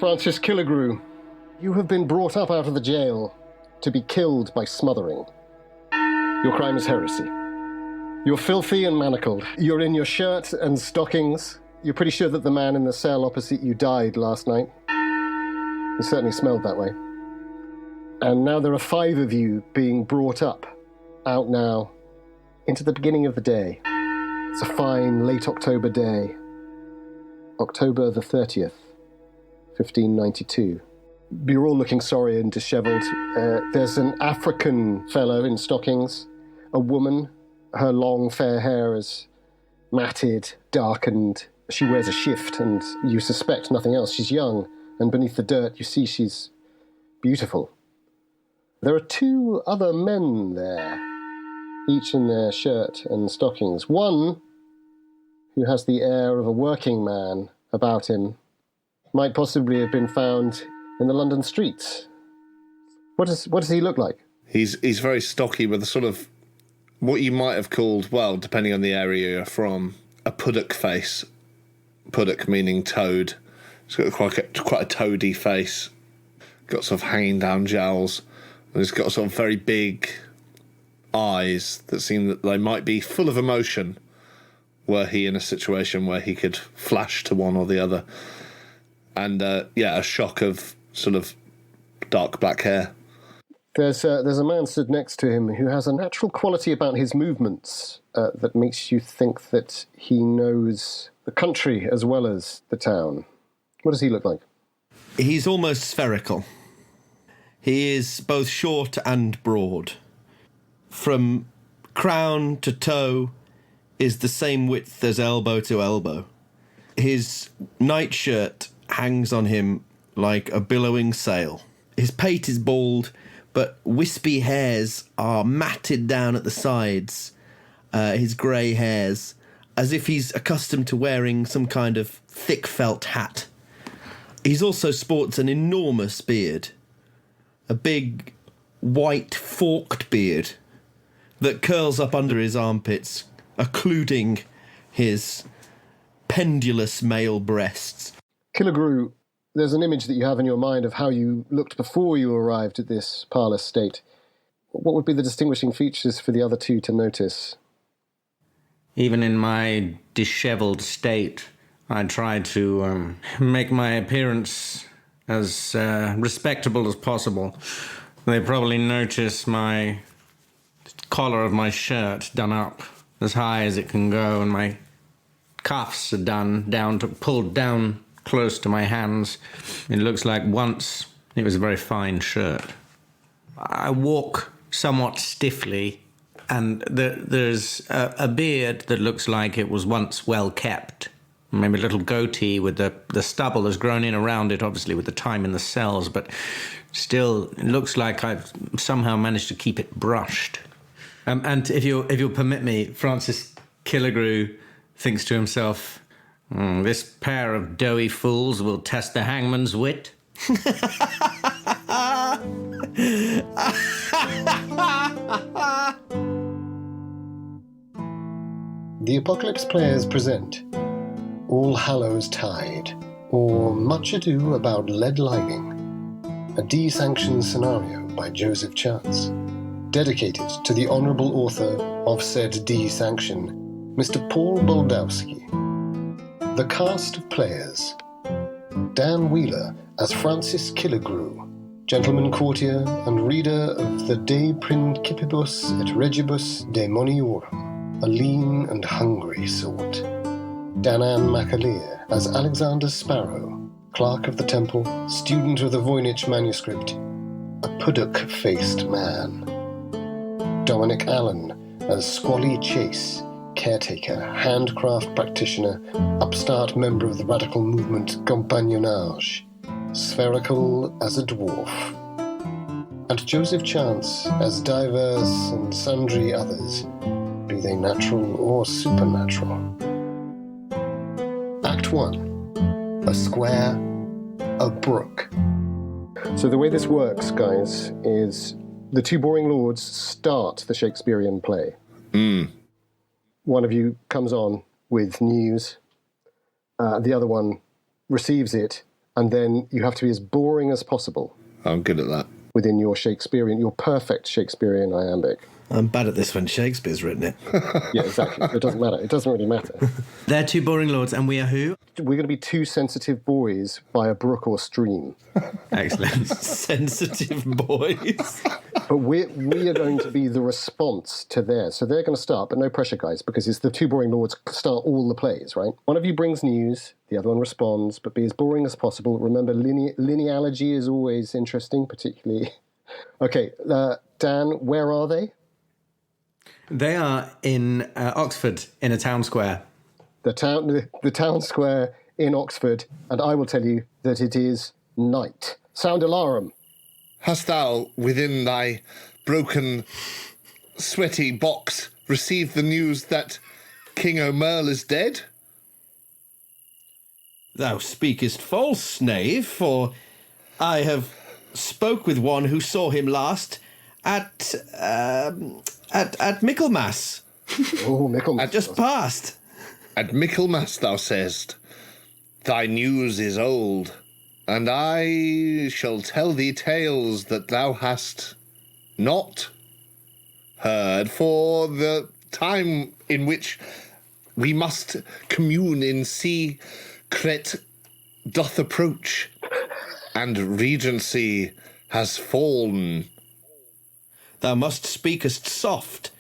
Francis Killigrew, you have been brought up out of the jail to be killed by smothering. Your crime is heresy. You're filthy and manacled. You're in your shirt and stockings. You're pretty sure that the man in the cell opposite you died last night. He certainly smelled that way. And now there are 5 of you being brought up, out now, into the beginning of the day. It's a fine late October day. October the 30th, 1592. You're all looking sorry and dishevelled. There's an African fellow in stockings, a woman. Her long fair hair is matted, darkened. She wears a shift, and you suspect nothing else. She's young, and beneath the dirt you see she's beautiful. There are 2 other men there, each in their shirt and stockings. One, who has the air of a working man about him, might possibly have been found in the London streets. What does he look like? He's very stocky with a sort of what you might have called, well, depending on the area you're from, a puddock face. Puddock meaning toad. He's got quite a toady face. Got sort of hanging down jowls. And he's got sort of very big eyes that seem that they might be full of emotion were he in a situation where he could flash to one or the other. And, a shock of sort of dark black hair. There's a man stood next to him who has a natural quality about his movements that makes you think that he knows the country as well as the town. What does he look like? He's almost spherical. He is both short and broad. From crown to toe is the same width as elbow to elbow. His nightshirt hangs on him like a billowing sail. His pate is bald, but wispy hairs are matted down at the sides, his grey hairs, as if he's accustomed to wearing some kind of thick felt hat. He also sports an enormous beard, a big, white, forked beard that curls up under his armpits, occluding his pendulous male breasts. Killigrew, there's an image that you have in your mind of how you looked before you arrived at this parlour state. What would be the distinguishing features for the other 2 to notice? Even in my dishevelled state, I tried to make my appearance as respectable as possible. They probably notice my collar of my shirt done up as high as it can go, and my cuffs are pulled down close to my hands. It looks like once it was a very fine shirt. I walk somewhat stiffly, and there's a beard that looks like it was once well kept. Maybe a little goatee with the stubble has grown in around it, obviously with the time in the cells, but still it looks like I've somehow managed to keep it brushed. And if you'll permit me, Francis Killigrew thinks to himself, this pair of doughy fools will test the hangman's wit. The Apocalypse Players present Allhallowstide, or Much Ado About Lead Lining, a Dee Sanction scenario by Joseph Chance, dedicated to the honourable author of said Dee Sanction, Mr. Paul Baldowski. The cast of players: Dan Wheeler as Francis Killigrew, gentleman courtier and reader of the De Principibus et Regibus Daemoniorum, a lean and hungry sort. Danann McAleer as Alexander Sparrow, clerk of the temple, student of the Voynich manuscript, a puddock-faced man. Dominic Allen as Squally Chase, caretaker, handcraft practitioner, upstart member of the radical movement Compagnonnage, spherical as a dwarf. And Joseph Chance as diverse and sundry others, be they natural or supernatural. Act 1. A square, a brook. So the way this works, guys, is the 2 boring lords start the Shakespearean play. One of you comes on with news. The other one receives it and then you have to be as boring as possible I'm good at that. within your perfect Shakespearean iambic. I'm bad at this when Shakespeare's written it. Yeah, exactly. It doesn't matter. It doesn't really matter. They're two boring lords, and we are who? We're going to be two sensitive boys by a brook or stream. Excellent. Sensitive boys. But we are going to be the response to theirs. So they're going to start, but no pressure, guys, because it's the two boring lords start all the plays, right? One of you brings news, the other one responds, but be as boring as possible. Remember, linealogy is always interesting, particularly. Okay, Dan, where are they? They are in Oxford, in a town square. The town square in Oxford, and I will tell you that it is night. Sound alarum. Hast thou, within thy broken, sweaty box, received the news that King O'Merle is dead? Thou speakest false, knave, for I have spoke with one who saw him last at Michaelmas. Oh, Michaelmas. Just past. At Michaelmas, thou sayest. Thy news is old, and I shall tell thee tales that thou hast not heard, for the time in which we must commune in secret doth approach, and regency has fallen. Thou must speakest soft,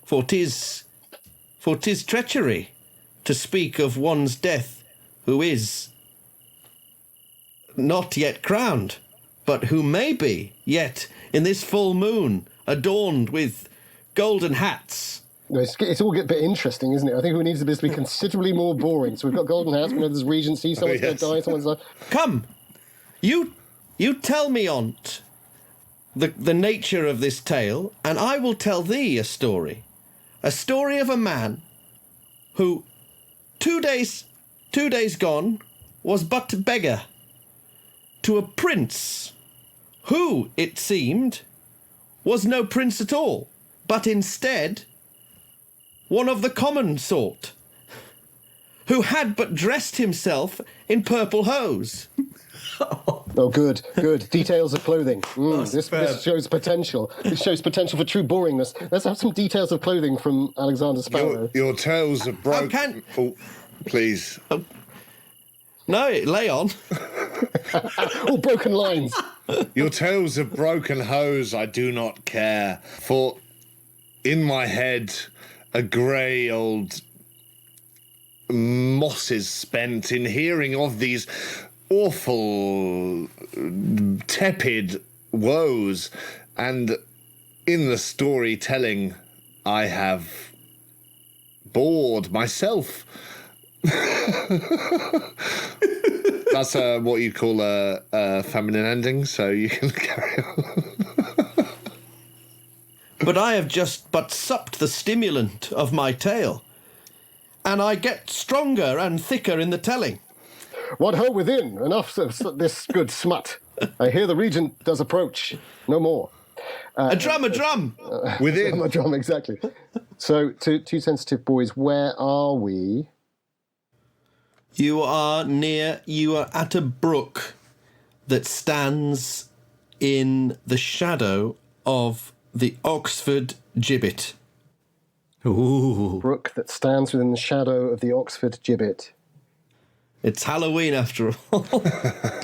for 'tis treachery to speak of one's death who is not yet crowned, but who may be yet in this full moon, adorned with golden hats. No, it's all a bit interesting, isn't it? I think we need this to be considerably more boring. So we've got golden hats, we know there's regency, someone's going to die, someone's like... Come, you tell me on't the nature of this tale, and I will tell thee a story of a man who 2 days gone was but beggar to a prince who, it seemed, was no prince at all, but instead one of the common sort, who had but dressed himself in purple hose. Oh, good. Details of clothing. This shows potential. This shows potential for true boringness. Let's have some details of clothing from Alexander Sparrow. Your tales are broken. Oh, please. No, lay on. Oh, broken lines. Your tales of broken hose I do not care, for in my head a grey old moss is spent in hearing of these awful, tepid woes, and in the storytelling I have bored myself. That's what you call a feminine ending, so you can carry on. But I have just but supped the stimulant of my tale, and I get stronger and thicker in the telling. What ho within? Enough of this good smut. I hear the regent does approach. No more. A drum! Within. A drum, exactly. So, two sensitive boys, where are we? You are at a brook that stands in the shadow of the Oxford gibbet. Ooh. Brook that stands within the shadow of the Oxford gibbet. It's Halloween after all.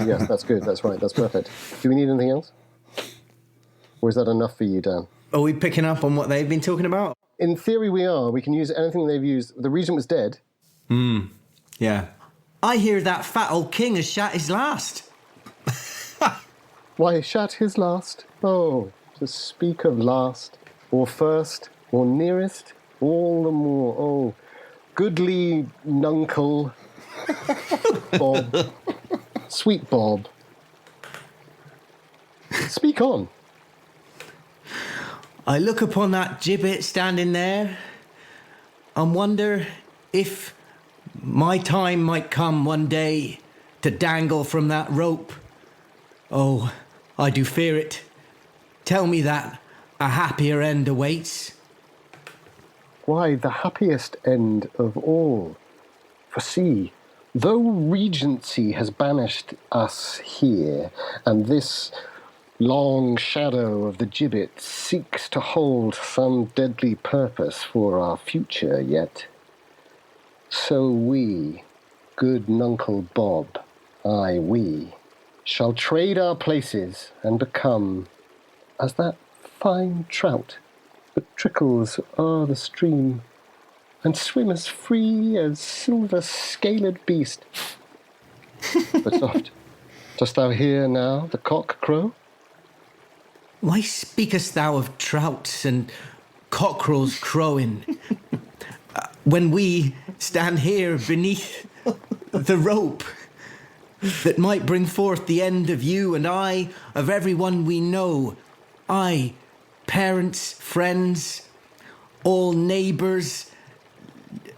Yes, that's good. That's right. That's perfect. Do we need anything else? Or is that enough for you, Dan? Are we picking up on what they've been talking about? In theory, we are. We can use anything they've used. The regent was dead. Yeah. I hear that fat old king has shat his last. Why, shat his last? Oh, to speak of last, or first, or nearest, all the more. Oh, goodly nuncle, Bob, sweet Bob. Speak on. I look upon that gibbet standing there and wonder if my time might come one day to dangle from that rope. Oh, I do fear it. Tell me that a happier end awaits. Why, the happiest end of all. For see, Though Regency has banished us here, and this long shadow of the gibbet seeks to hold some deadly purpose for our future yet, so we, good Nuncle Bob, aye we, shall trade our places and become as that fine trout that trickles o'er the stream and swim as free as silver scaled beast. But soft, dost thou hear now the cock crow? Why speakest thou of trouts and cockerels crowing when we stand here beneath the rope that might bring forth the end of you and I, of everyone we know, I, parents, friends, all neighbours,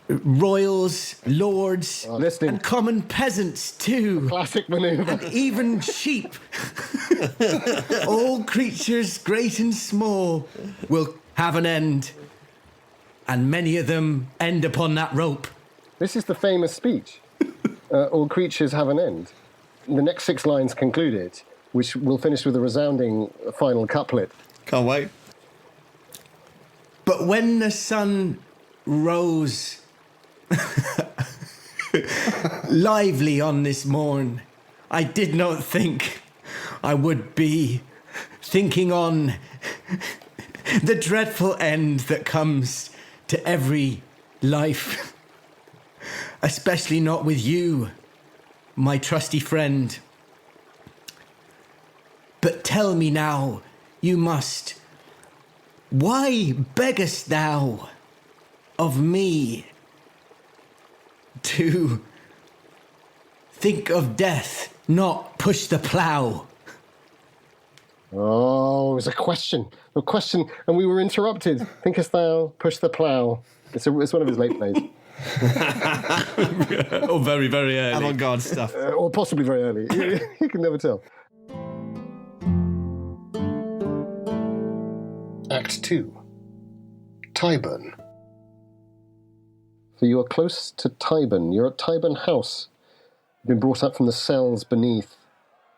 royals, lords, and common peasants too. Classic manoeuvre. And even sheep. All creatures, great and small, will have an end. And many of them end upon that rope. This is the famous speech. All creatures have an end. The next 6 lines conclude it, which will finish with a resounding final couplet. Can't wait. But when the sun rose lively on this morn, I did not think I would be thinking on the dreadful end that comes to every life, especially not with you, my trusty friend. But tell me now, you must, why beggest thou of me to think of death, not push the plough? Oh, it was a question, and we were interrupted. Thinkest thou push the plough? It's one of his late plays. Oh, very, very early. Avant-garde stuff. Or possibly very early. You can never tell. Act 2. Tyburn. So you are close to Tyburn. You're at Tyburn House. You've been brought up from the cells beneath,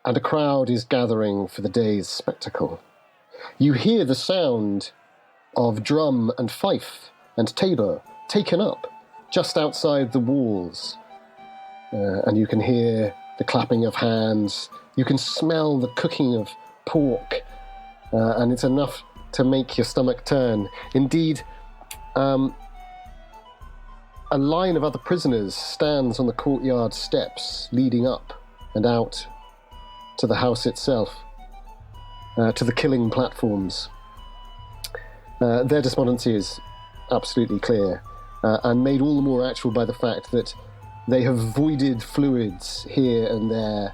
and a crowd is gathering for the day's spectacle. You hear the sound of drum and fife and tabor taken up just outside the walls. And you can hear the clapping of hands. You can smell the cooking of pork, and it's enough to make your stomach turn. Indeed, a line of other prisoners stands on the courtyard steps leading up and out to the house itself, to the killing platforms. Their despondency is absolutely clear, and made all the more actual by the fact that they have voided fluids here and there,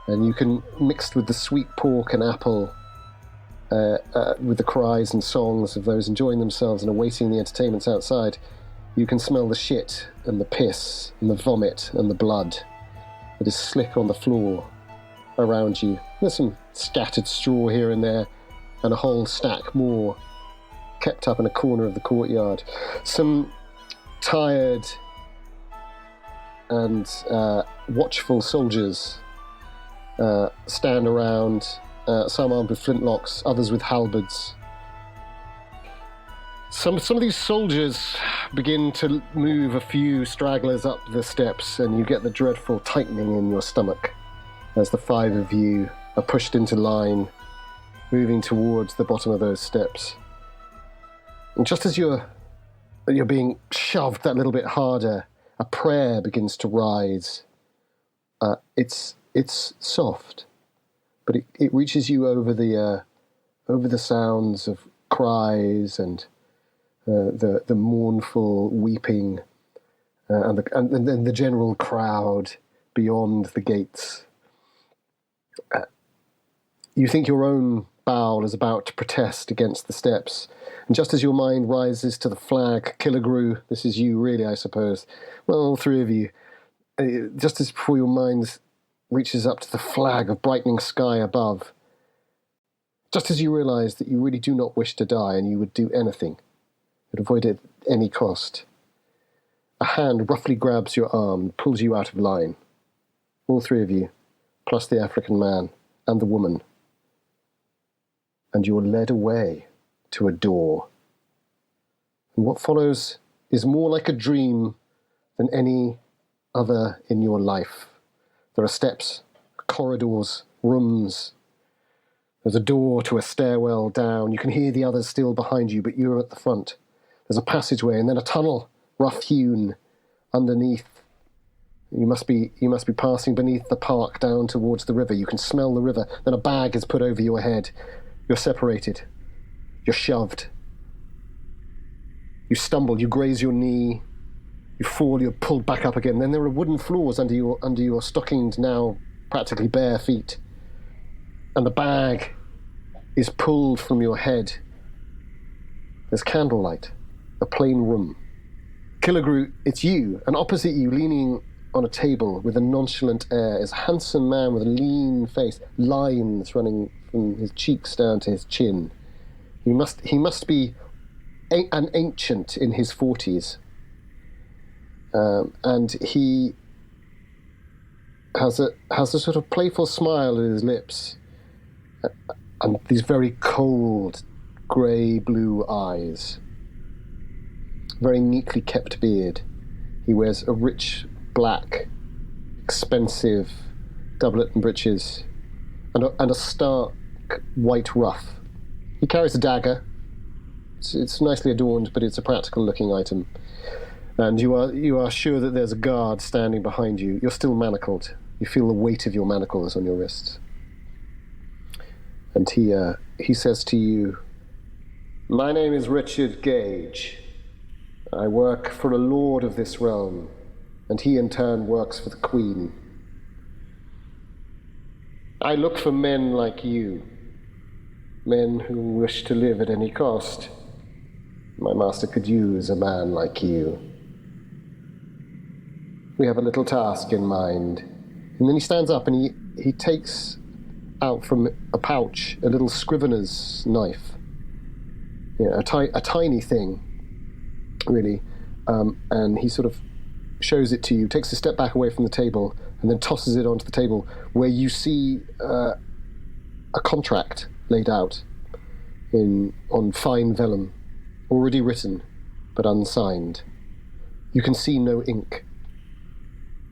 and you can, mixed with the sweet pork and apple, with the cries and songs of those enjoying themselves and awaiting the entertainments outside, you can smell the shit and the piss and the vomit and the blood that is slick on the floor around you. There's some scattered straw here and there, and a whole stack more kept up in a corner of the courtyard. Some tired and watchful soldiers stand around, some armed with flintlocks, others with halberds. Some of these soldiers begin to move a few stragglers up the steps, and you get the dreadful tightening in your stomach as the 5 of you are pushed into line, moving towards the bottom of those steps. And just as you're being shoved that little bit harder, a prayer begins to rise. It's soft, but it reaches you over the sounds of cries and the mournful weeping, and the general crowd beyond the gates. You think your own bowel is about to protest against the steps, and just as your mind rises to the flag, Killigrew, this is you really, I suppose, well, all 3 of you, just as before your mind reaches up to the flag of brightening sky above, just as you realise that you really do not wish to die and you would do anything, would avoid it at any cost, A hand roughly grabs your arm, pulls you out of line. All three of you, plus the African man and the woman. And you're led away to a door. And what follows is more like a dream than any other in your life. There are steps, corridors, rooms. There's a door to a stairwell down. You can hear the others still behind you, but you're at the front. There's a passageway and then a tunnel, rough-hewn, underneath. You must be passing beneath the park down towards the river. You can smell the river. Then a bag is put over your head. You're separated. You're shoved. You stumble. You graze your knee. You fall. You're pulled back up again. Then there are wooden floors under your stockinged, now practically bare feet. And the bag is pulled from your head. There's candlelight. A plain room. Killigrew, it's you, and opposite you, leaning on a table with a nonchalant air, is a handsome man with a lean face, lines running from his cheeks down to his chin. He must be an ancient in his 40s, and he has a sort of playful smile at his lips, and these very cold, grey-blue eyes. Very neatly kept beard. He wears a rich, black, expensive doublet and breeches, and a stark white ruff. He carries a dagger. It's nicely adorned, but it's a practical-looking item. And you are sure that there's a guard standing behind you. You're still manacled. You feel the weight of your manacles on your wrists. And he says to you, "My name is Richard Gage. I work for a lord of this realm, and he in turn works for the Queen. I look for men like you, men who wish to live at any cost. My master could use a man like you. We have a little task in mind." And then he stands up and he takes out from a pouch a little scrivener's knife, a tiny thing, really, and he sort of shows it to you, takes a step back away from the table, and then tosses it onto the table, where you see a contract laid out on fine vellum, already written, but unsigned. You can see no ink.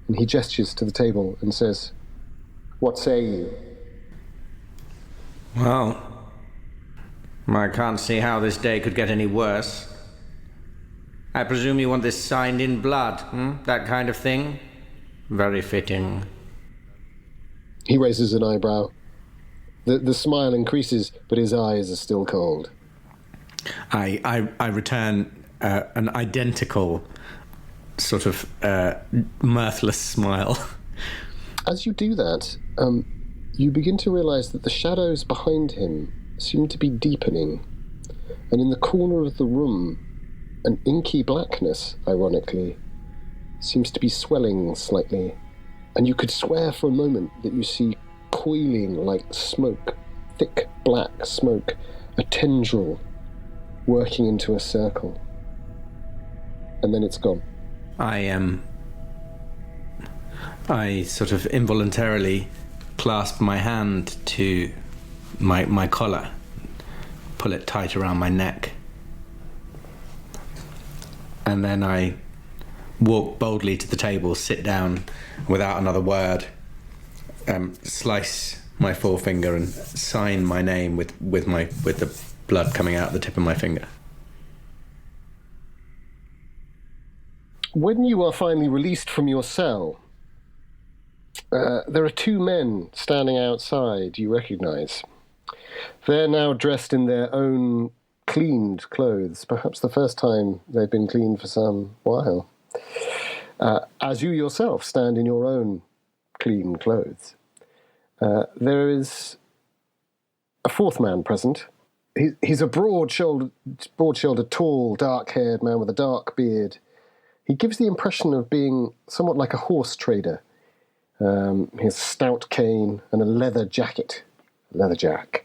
And he gestures to the table and says, "What say you?" Well, I can't see how this day could get any worse. I presume you want this signed in blood, that kind of thing? Very fitting. He raises an eyebrow. The smile increases, but his eyes are still cold. I return an identical sort of mirthless smile. As you do that, you begin to realize that the shadows behind him seem to be deepening, and in the corner of the room, an inky blackness, ironically, seems to be swelling slightly, and you could swear for a moment that you see coiling like smoke, thick black smoke, a tendril working into a circle. And then it's gone. I sort of involuntarily clasp my hand to my collar, pull it tight around my neck, and then I walk boldly to the table, sit down without another word, slice my forefinger and sign my name with the blood coming out the tip of my finger. When you are finally released from your cell, there are two men standing outside you recognize. They're now dressed in their own cleaned clothes, perhaps the first time they've been cleaned for some while. As you yourself stand in your own clean clothes. There is a fourth man present. He's a broad-shouldered, tall, dark-haired man with a dark beard. He gives the impression of being somewhat like a horse trader. He has a stout cane and a leather jacket, leather jack.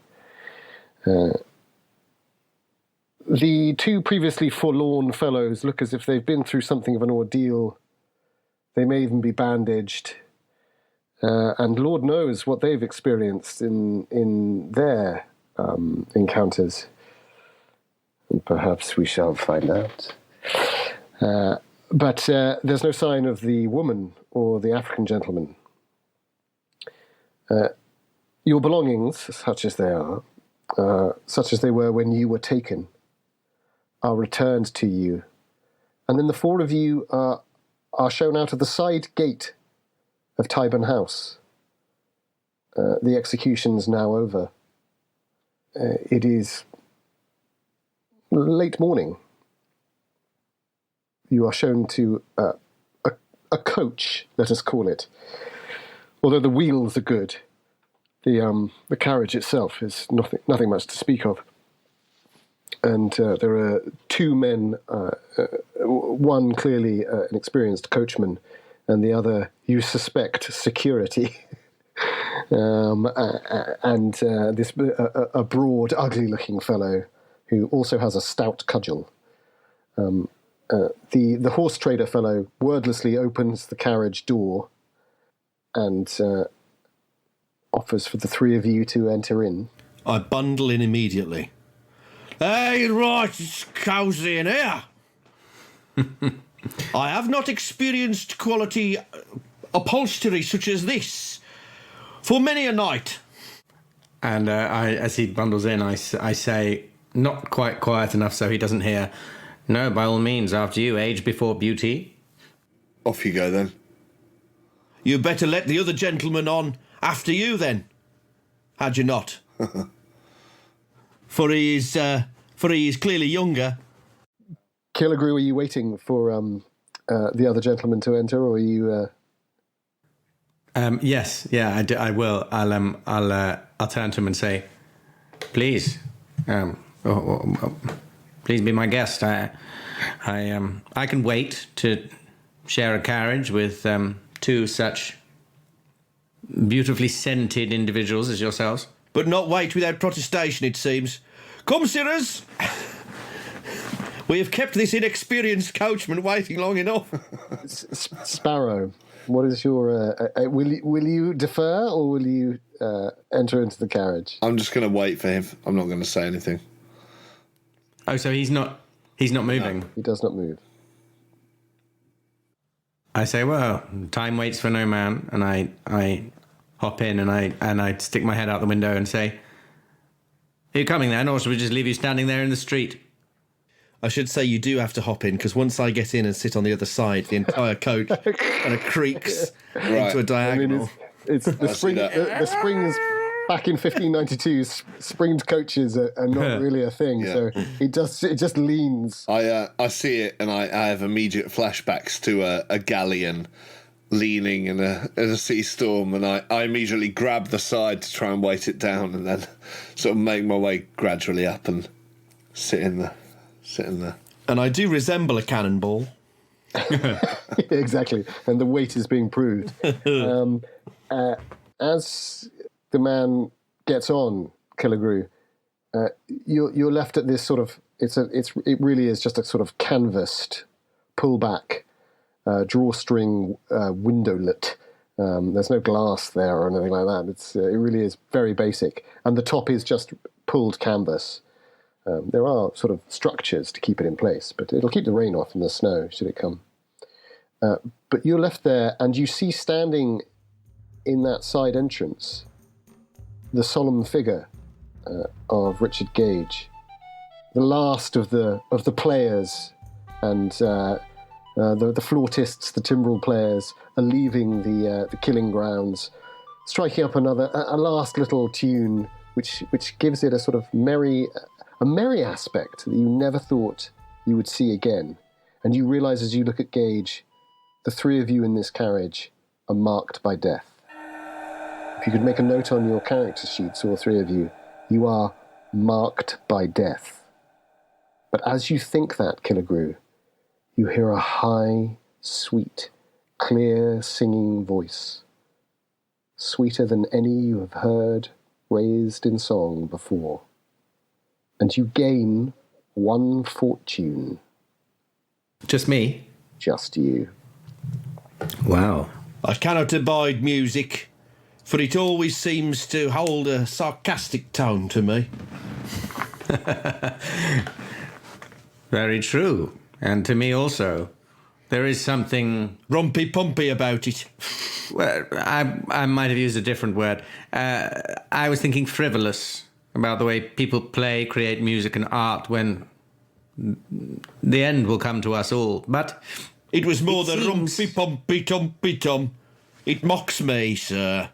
The two previously forlorn fellows look as if they've been through something of an ordeal. They may even be bandaged. And Lord knows what they've experienced in their encounters. And perhaps we shall find out. But there's no sign of the woman or the African gentleman. Your belongings, such as they are, such as they were when you were taken, are returned to you. And then the four of you are shown out of the side gate of Tyburn House. The execution's now over. It is late morning. You are shown to a coach, let us call it. Although the wheels are good, the carriage itself is nothing much to speak of. And there are two men, one clearly an experienced coachman, and the other, you suspect, security. And this a broad, ugly-looking fellow who also has a stout cudgel. The horse trader fellow wordlessly opens the carriage door and offers for the three of you to enter in. I bundle in immediately. Hey, right, it's cosy in here. I have not experienced quality upholstery such as this for many a night. And as he bundles in, I say, not quite quiet enough so he doesn't hear, no, by all means, after you, age before beauty. Off you go, then. You better let the other gentleman on after you, then. Had you not? For he is clearly younger. Killigrew, are you waiting for the other gentleman to enter, or are you? Yes, yeah, I will. I'll turn to him and say, please, please be my guest. I can wait to share a carriage with two such beautifully scented individuals as yourselves. But not wait without protestation, it seems. Come, sirs. We have kept this inexperienced coachman waiting long enough. Sparrow, what is your... will you defer, or will you enter into the carriage? I'm just going to wait for him. I'm not going to say anything. Oh, so he's not moving? No, he does not move. I say, well, time waits for no man, and I hop in and I stick my head out the window and say, are you coming then, or should we just leave you standing there in the street? I should say you do have to hop in, because once I get in and sit on the other side, the entire coach kind of creaks into a diagonal. I mean, it's the spring. The springs back in 1592. Springed coaches are not really a thing, so it just leans. I see it, and I have immediate flashbacks to a galleon leaning in a sea storm, and I immediately grab the side to try and weight it down, and then sort of make my way gradually up and sit in there. And I do resemble a cannonball. Exactly, and the weight is being proved. As the man gets on, Killigrew, you're left at this sort of it really is just a sort of canvassed, pull back, drawstring windowlet. There's no glass there or anything like that. It really is very basic, and the top is just pulled canvas. There are sort of structures to keep it in place, but it'll keep the rain off and the snow should it come. But you're left there, and you see standing in that side entrance the solemn figure of Richard Gage, the last of the players, and the flautists, the timbrel players, are leaving the killing grounds, striking up a last little tune, which gives it a sort of merry aspect that you never thought you would see again. And you realise as you look at Gage, the three of you in this carriage are marked by death. If you could make a note on your character sheets, all three of you, you are marked by death. But as you think that, Killigrew, you hear a high, sweet, clear singing voice, sweeter than any you have heard raised in song before. And you gain 1 fortune. Just me? Just you. Wow. I cannot abide music, for it always seems to hold a sarcastic tone to me. Very true. And to me also. There is something... Rumpy-pumpy about it. Well, I might have used a different word. I was thinking frivolous about the way people play, create music and art when the end will come to us all. But it was more it the seems... rumpy-pumpy-tumpy-tum. It mocks me, sir.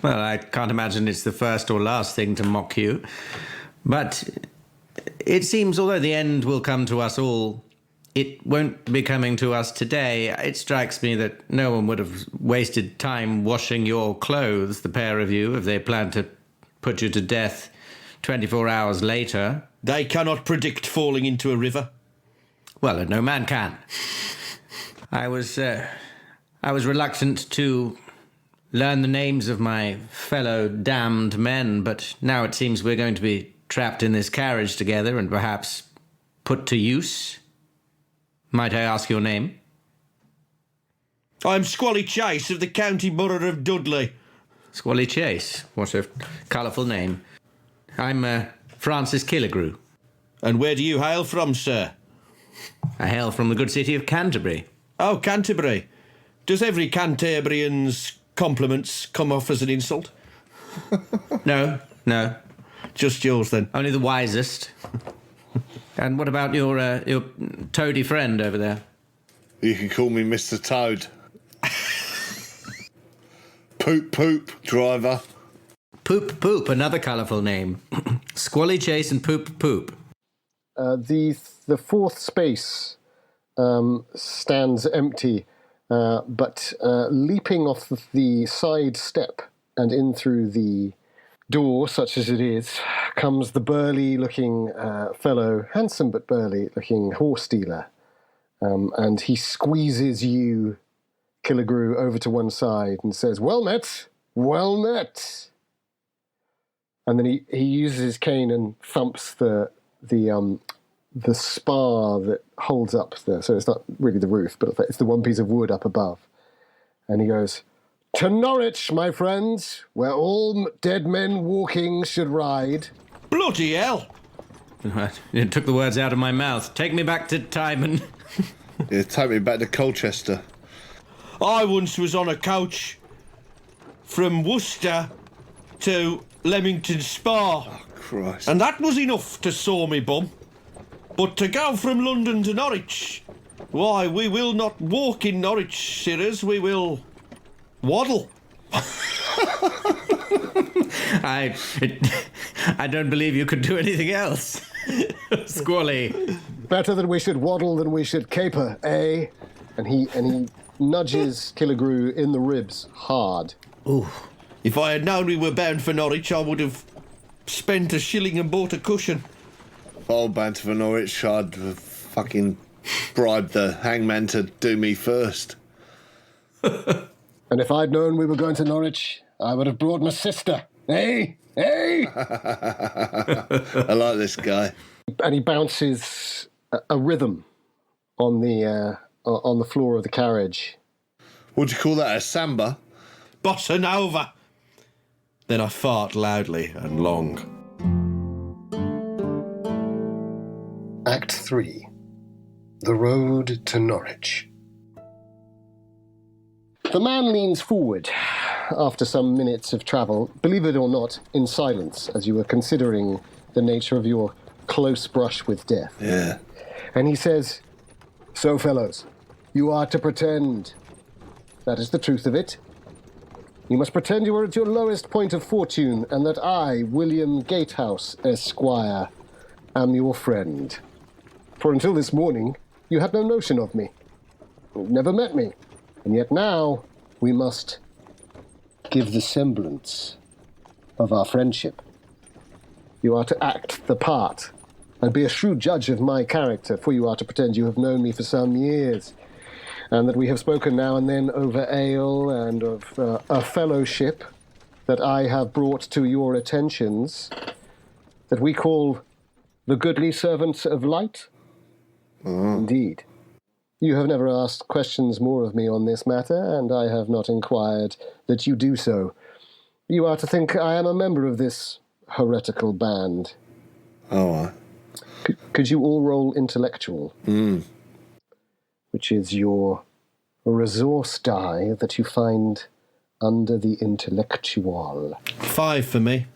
Well, I can't imagine it's the first or last thing to mock you. But it seems, although the end will come to us all, it won't be coming to us today. It strikes me that no one would have wasted time washing your clothes, the pair of you, if they planned to put you to death 24 hours later. They cannot predict falling into a river. Well, no man can. I was reluctant to learn the names of my fellow damned men, but now it seems we're going to be trapped in this carriage together and perhaps put to use. Might I ask your name? I'm Squally Chase of the County Borough of Dudley. Squally Chase. What a colourful name. I'm Francis Killigrew. And where do you hail from, sir? I hail from the good city of Canterbury. Oh, Canterbury. Does every Canterburyan's compliments come off as an insult? No. Just yours, then. Only the wisest. And what about your toady friend over there? You can call me Mr. Toad. Poop, driver. Poop, another colourful name. Squally Chase and Poop. The fourth space stands empty, but leaping off the side step and in through the door, such as it is, comes the burly-looking fellow, handsome but burly-looking horse dealer, and he squeezes you, Killigrew, over to one side and says, "Well met, well met." And then he uses his cane and thumps the spar that holds up so it's not really the roof, but it's the one piece of wood up above. And he goes, "To Norwich, my friends, where all dead men walking should ride." Bloody hell! It took the words out of my mouth. Take me back to Timon. Yeah, take me back to Colchester. I once was on a coach from Worcester to Leamington Spa. Oh, Christ. And that was enough to sore me bum. But to go from London to Norwich, why, we will not walk in Norwich, sirs, we will waddle. I don't believe you could do anything else. Squally. Better that we should waddle than we should caper, eh? And he nudges Killigrew in the ribs hard. Ooh. If I had known we were bound for Norwich, I would have spent a shilling and bought a cushion. If I was bound for Norwich, I'd fucking bribe the hangman to do me first. And if I'd known we were going to Norwich, I would have brought my sister. Eh? I like this guy. And he bounces a rhythm on the floor of the carriage. What do you call that, a samba? Bossa Nova. Then I fart loudly and long. Act 3. The Road to Norwich. The man leans forward after some minutes of travel, believe it or not, in silence, as you were considering the nature of your close brush with death. Yeah. And he says, "So, fellows, you are to pretend. That is the truth of it. You must pretend you are at your lowest point of fortune, and that I, William Gatehouse, Esquire, am your friend. For until this morning, you had no notion of me. You've never met me. And yet now, we must give the semblance of our friendship. You are to act the part, and be a shrewd judge of my character, for you are to pretend you have known me for some years, and that we have spoken now and then over ale and of a fellowship that I have brought to your attentions that we call The goodly servants of light? Indeed. You have never asked questions more of me on this matter, and I have not inquired that you do so. You are to think I am a member of this heretical band. Oh, Could you all roll intellectual? Which is your resource die that you find under the intellectual. 5 for me.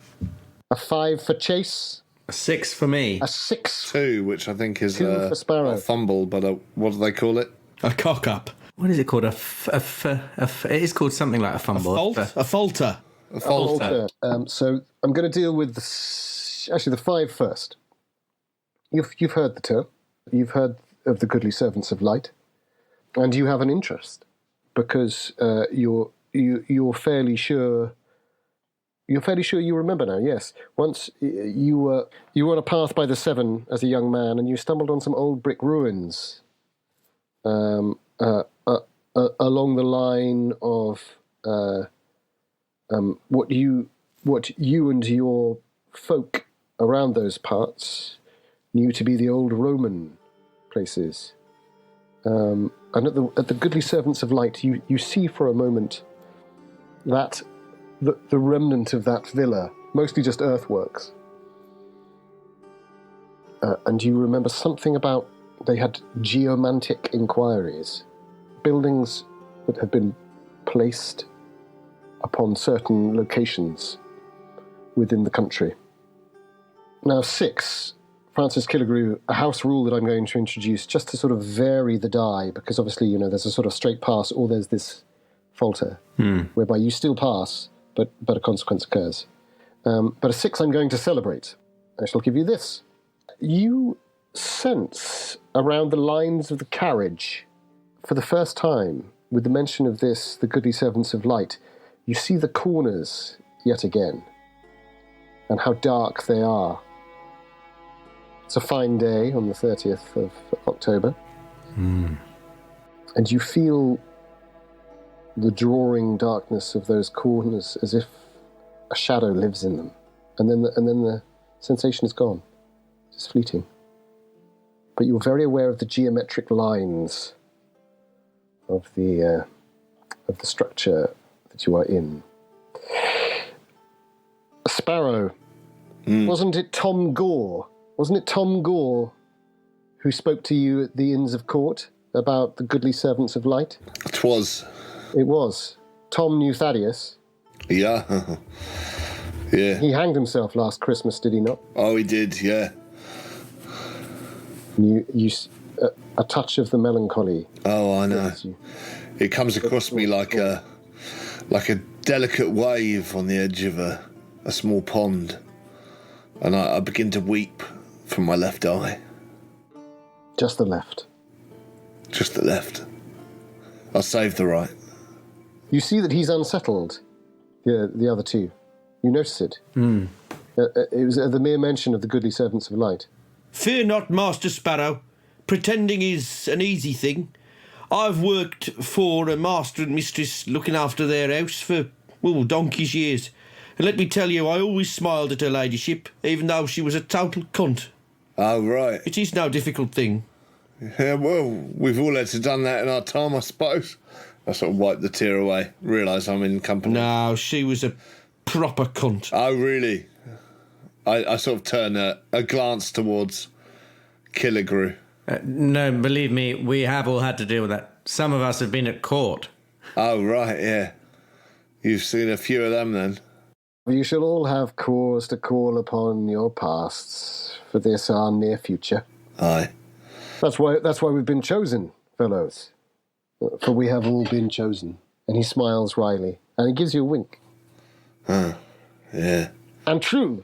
A 5 for Chase. A 6 for me. A 6. 2, which I think is 2 for Sparrow. a fumble, but what do they call it? A cock-up. What is it called? It is called something like a fumble. A falter. A falter. So I'm going to deal with the 5 first. You've heard the term. You've heard of the goodly servants of light, and you have an interest because you're fairly sure. You're fairly sure you remember now. Yes, once you were on a path by the Severn as a young man, and you stumbled on some old brick ruins. Along the line of what you and your folk around those parts knew to be the old Roman places. And at the goodly servants of light, you see for a moment that the remnant of that villa, mostly just earthworks. And you remember something about they had geomantic inquiries, buildings that have been placed upon certain locations within the country. Now, 6, Francis Killigrew, a house rule that I'm going to introduce just to sort of vary the die, because obviously, there's a sort of straight pass or there's this falter, whereby you still pass, but a consequence occurs. But a 6 I'm going to celebrate. I shall give you this. You sense around the lines of the carriage, for the first time, with the mention of this, the goodly servants of light, you see the corners yet again, and how dark they are. It's a fine day on the 30th of October, and you feel the drawing darkness of those corners as if a shadow lives in them, and then the sensation is gone. It's fleeting. But you're very aware of the geometric lines of the structure that you are in. Sparrow, wasn't it Tom Gore? Wasn't it Tom Gore who spoke to you at the Inns of Court about the goodly servants of light? It was. It was. Tom knew Thaddeus. Yeah. Yeah. He hanged himself last Christmas, did he not? Oh, he did, yeah. A touch of the melancholy. Oh, I know. It comes across me like a delicate wave on the edge of a small pond, and I begin to weep from my left eye. Just the left. Just the left. I'll save the right. You see that he's unsettled. The other two. You notice it. It was the mere mention of the goodly servants of light. Fear not, Master Sparrow. Pretending is an easy thing. I've worked for a master and mistress looking after their house for, donkey's years. And let me tell you, I always smiled at her ladyship, even though she was a total cunt. Oh, right. It is no difficult thing. Yeah, well, we've all had to done that in our time, I suppose. I sort of wiped the tear away, realise I'm in company. No, she was a proper cunt. Oh, really? I sort of turn a glance towards Killigrew. No, believe me, we have all had to deal with that. Some of us have been at court. Oh, right, yeah. You've seen a few of them, then? You shall all have cause to call upon your pasts for this our near future. Aye. That's why we've been chosen, fellows. For we have all been chosen. And he smiles wryly, and he gives you a wink. Yeah. And true.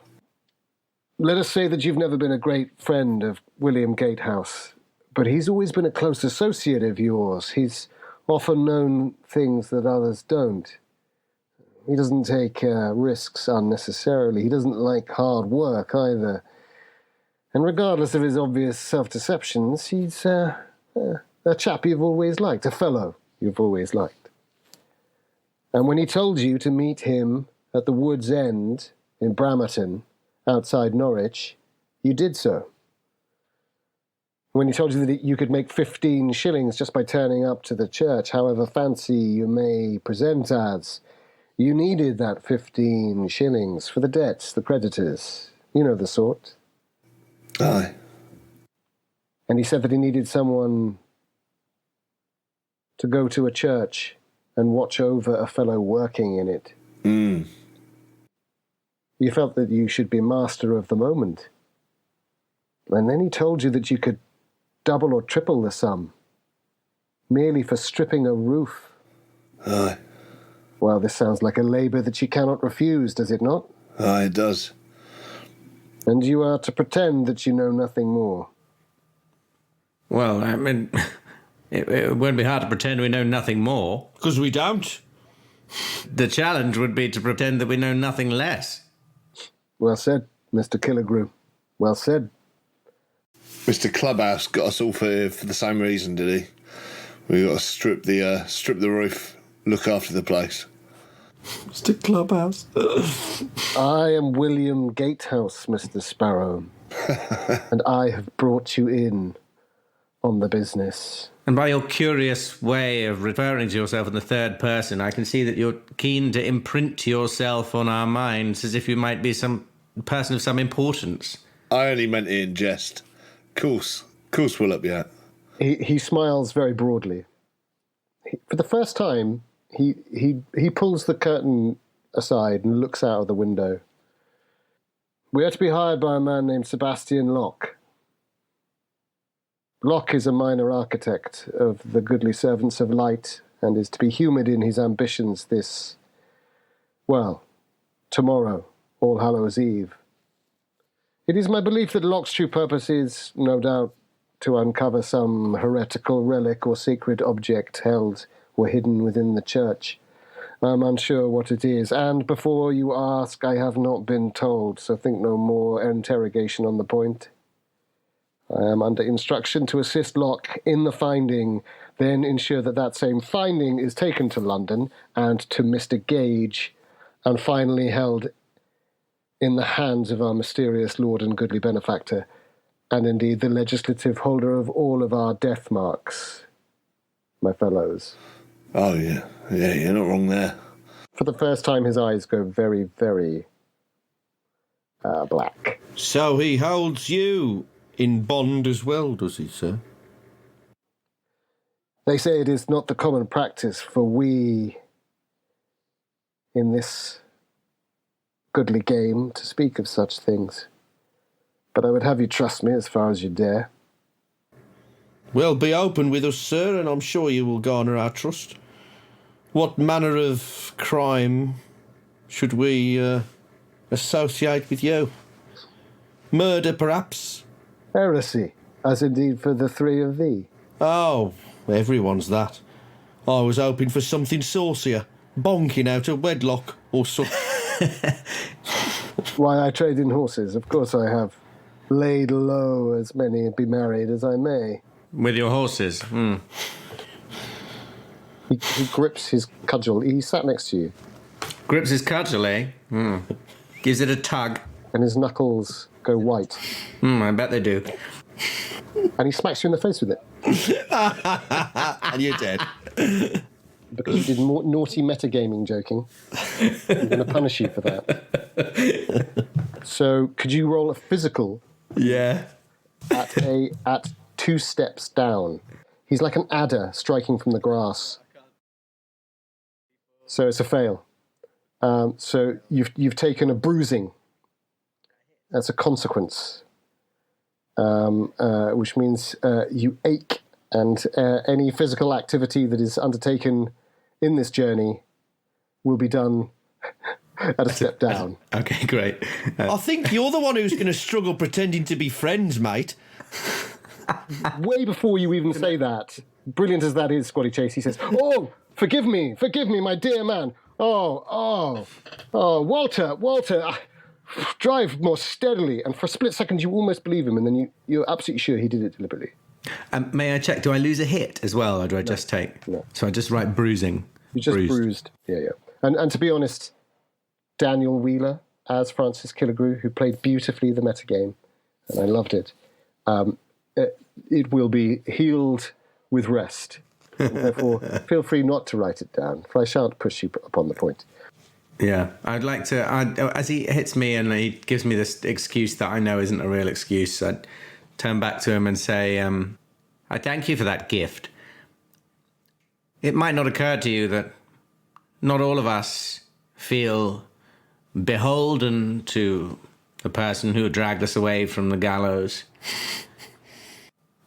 Let us say that you've never been a great friend of William Gatehouse, but he's always been a close associate of yours. He's often known things that others don't. He doesn't take risks unnecessarily. He doesn't like hard work either. And regardless of his obvious self-deceptions, he's a chap you've always liked, a fellow you've always liked. And when he told you to meet him at the Wood's End in Bramerton, outside Norwich, you did so. When he told you that you could make 15 shillings just by turning up to the church, however fancy you may present as, you needed that 15 shillings for the debts, the creditors. You know the sort. Aye. And he said that he needed someone to go to a church and watch over a fellow working in it. Mm. You felt that you should be master of the moment. And then he told you that you could double or triple the sum, merely for stripping a roof. Aye. Well, this sounds like a labour that you cannot refuse, does it not? Aye, it does. And you are to pretend that you know nothing more. Well, I mean, it won't be hard to pretend we know nothing more. Because we don't. The challenge would be to pretend that we know nothing less. Well said, Mr. Killigrew. Well said. Mr. Clubhouse got us all for the same reason, did he? We got to strip the roof, look after the place. Mr. Clubhouse. I am William Gatehouse, Mr. Sparrow, and I have brought you in on the business. And by your curious way of referring to yourself in the third person, I can see that you're keen to imprint yourself on our minds as if you might be some person of some importance. I only meant it in jest. Course we'll up yet. He smiles very broadly. For the first time, he pulls the curtain aside and looks out of the window. We are to be hired by a man named Sebastian Locke. Locke is a minor architect of the goodly servants of light and is to be humoured in his ambitions tomorrow, All Hallows' Eve. It is my belief that Locke's true purpose is, no doubt, to uncover some heretical relic or sacred object held or hidden within the church. I'm unsure what it is, and before you ask, I have not been told, so think no more interrogation on the point. I am under instruction to assist Locke in the finding, then ensure that that same finding is taken to London and to Mr. Gage, and finally held in the hands of our mysterious lord and goodly benefactor, and indeed the legislative holder of all of our death marks, my fellows. Oh, yeah. Yeah, you're not wrong there. For the first time, his eyes go very, very black. So he holds you in bond as well, does he, sir? They say it is not the common practice for we in this goodly game to speak of such things. But I would have you trust me as far as you dare. Well, be open with us, sir, and I'm sure you will garner our trust. What manner of crime should we associate with you? Murder, perhaps? Heresy, as indeed for the three of thee. Oh, everyone's that. I was hoping for something saucier, bonking out of wedlock or such. Why, I trade in horses. Of course I have laid low as many be married as I may. With your horses? Mm. He grips his cudgel. He sat next to you. Grips his cudgel, eh? Mm. Gives it a tug. And his knuckles go white. I bet they do. And he smacks you in the face with it. And you're dead. Because you did naughty metagaming joking. I'm going to punish you for that. So, could you roll a physical? Yeah. At 2 steps down. He's like an adder striking from the grass. So it's a fail. So you've taken a bruising. That's a consequence. Which means you ache, and any physical activity that is undertaken in this journey will be done at a step down. Okay, great. I think you're the one who's going to struggle pretending to be friends, mate. Way before you even say that, brilliant as that is, Squatty Chase, he says, "Oh, forgive me, my dear man. Oh, Walter, drive more steadily." And for a split second, you almost believe him, and then you're absolutely sure he did it deliberately. May I check, do I lose a hit as well, or do I just take? No. So I just write bruising. You just bruised. Yeah. And to be honest, Daniel Wheeler as Francis Killigrew, who played beautifully the metagame, and I loved it. it will be healed with rest. Therefore, feel free not to write it down, for I shan't push you upon the point. Yeah, I'd like to, as he hits me and he gives me this excuse that I know isn't a real excuse, I'd turn back to him and say, I thank you for that gift. It might not occur to you that not all of us feel beholden to the person who dragged us away from the gallows.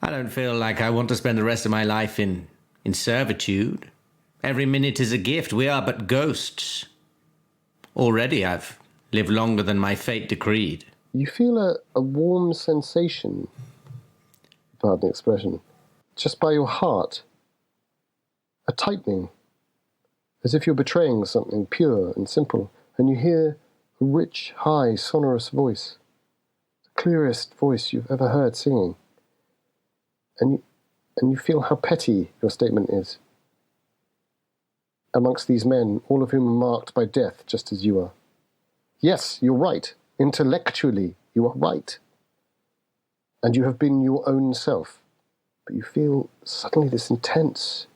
I don't feel like I want to spend the rest of my life in servitude. Every minute is a gift. We are but ghosts. Already I've lived longer than my fate decreed. You feel a warm sensation, pardon the expression, just by your heart. A tightening, as if you're betraying something pure and simple, and you hear a rich, high, sonorous voice, the clearest voice you've ever heard singing. And you feel how petty your statement is. Amongst these men, all of whom are marked by death, just as you are. Yes, you're right. Intellectually, you are right. And you have been your own self. But you feel suddenly this intense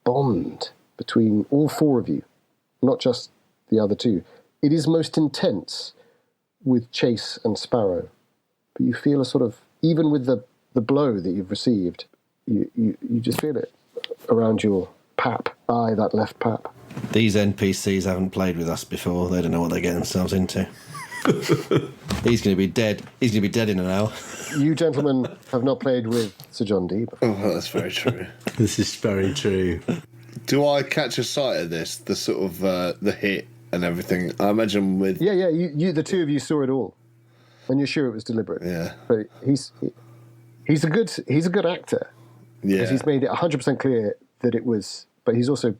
bond between all four of you, not just the other two. It is most intense with Chase and Sparrow. But you feel a sort of, even with the blow that you've received, you just feel it around your pap. Aye, that left pap. These NPCs haven't played with us before. They don't know what they're getting themselves into. He's going to be dead. He's going to be dead in an hour. You gentlemen have not played with Sir John Dee before. Oh, that's very true. This is very true. Do I catch a sight of this? The sort of the hit and everything. I imagine with Yeah. You the two of you saw it all, and you're sure it was deliberate. Yeah. But he's a good actor. Yeah. Because he's made it 100% clear that it was. But he's also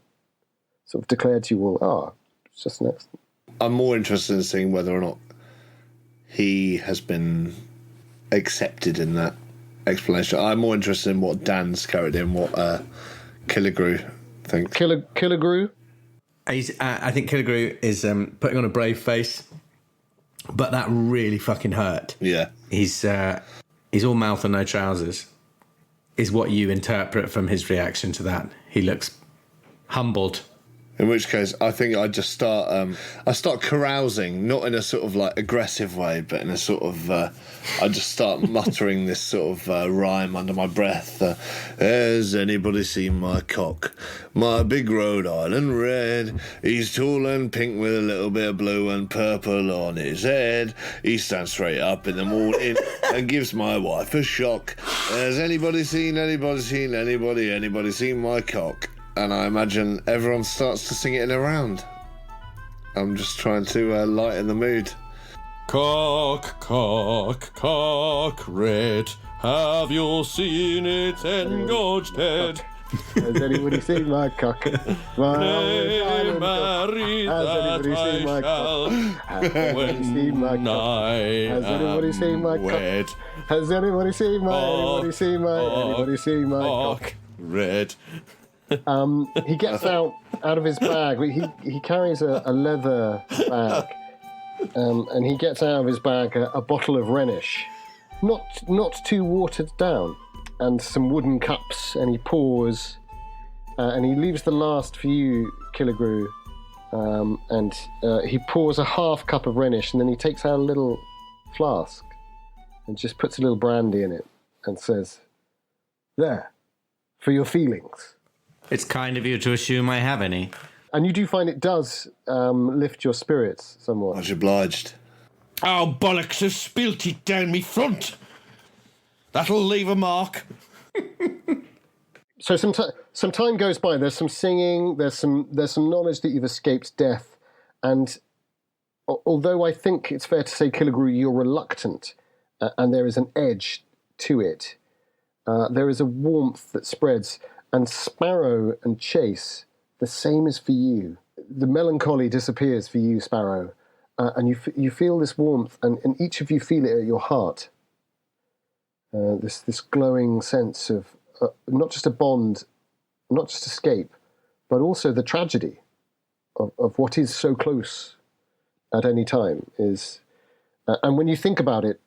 sort of declared to you all, it's just an accident. I'm more interested in seeing whether or not he has been accepted in that explanation. I'm more interested in what Dan's character and what Killigrew thinks. Killigrew? I think Killigrew is putting on a brave face, but that really fucking hurt. Yeah. He's all mouth and no trousers, is what you interpret from his reaction to that. He looks humbled. In which case, I think I just start. I start carousing, not in a sort of like aggressive way, but in a sort of. I just start muttering this sort of rhyme under my breath. Has anybody seen my cock? My big Rhode Island red. He's tall and pink with a little bit of blue and purple on his head. He stands straight up in the morning and gives my wife a shock. Has anybody seen my cock? And I imagine everyone starts to sing it in a round. I'm just trying to lighten the mood. Cock, cock, cock, red. Have you seen its engorged head? Has anybody seen my cock? Nay, marry that I shall. Has anybody seen my cock? Has anybody seen my cock? Has anybody seen my cock? Red. He gets out of his bag. He carries a leather bag, and he gets out of his bag a bottle of Rhenish, not too watered down, and some wooden cups. And he pours, and he leaves the last for you, Killigrew, and he pours a half cup of Rhenish, and then he takes out a little flask and just puts a little brandy in it and says, "There, for your feelings." It's kind of you to assume I have any. And you do find it does lift your spirits somewhat. Much obliged. Oh, bollocks, has spilt it down me front. That'll leave a mark. So some time goes by. There's some singing. There's some knowledge that you've escaped death. And although I think it's fair to say, Killigrew, you're reluctant, and there is an edge to it, there is a warmth that spreads. And Sparrow and Chase, the same as for you. The melancholy disappears for you, Sparrow, and you feel this warmth, and each of you feel it at your heart. This glowing sense of not just a bond, not just escape, but also the tragedy of what is so close at any time is. And when you think about it,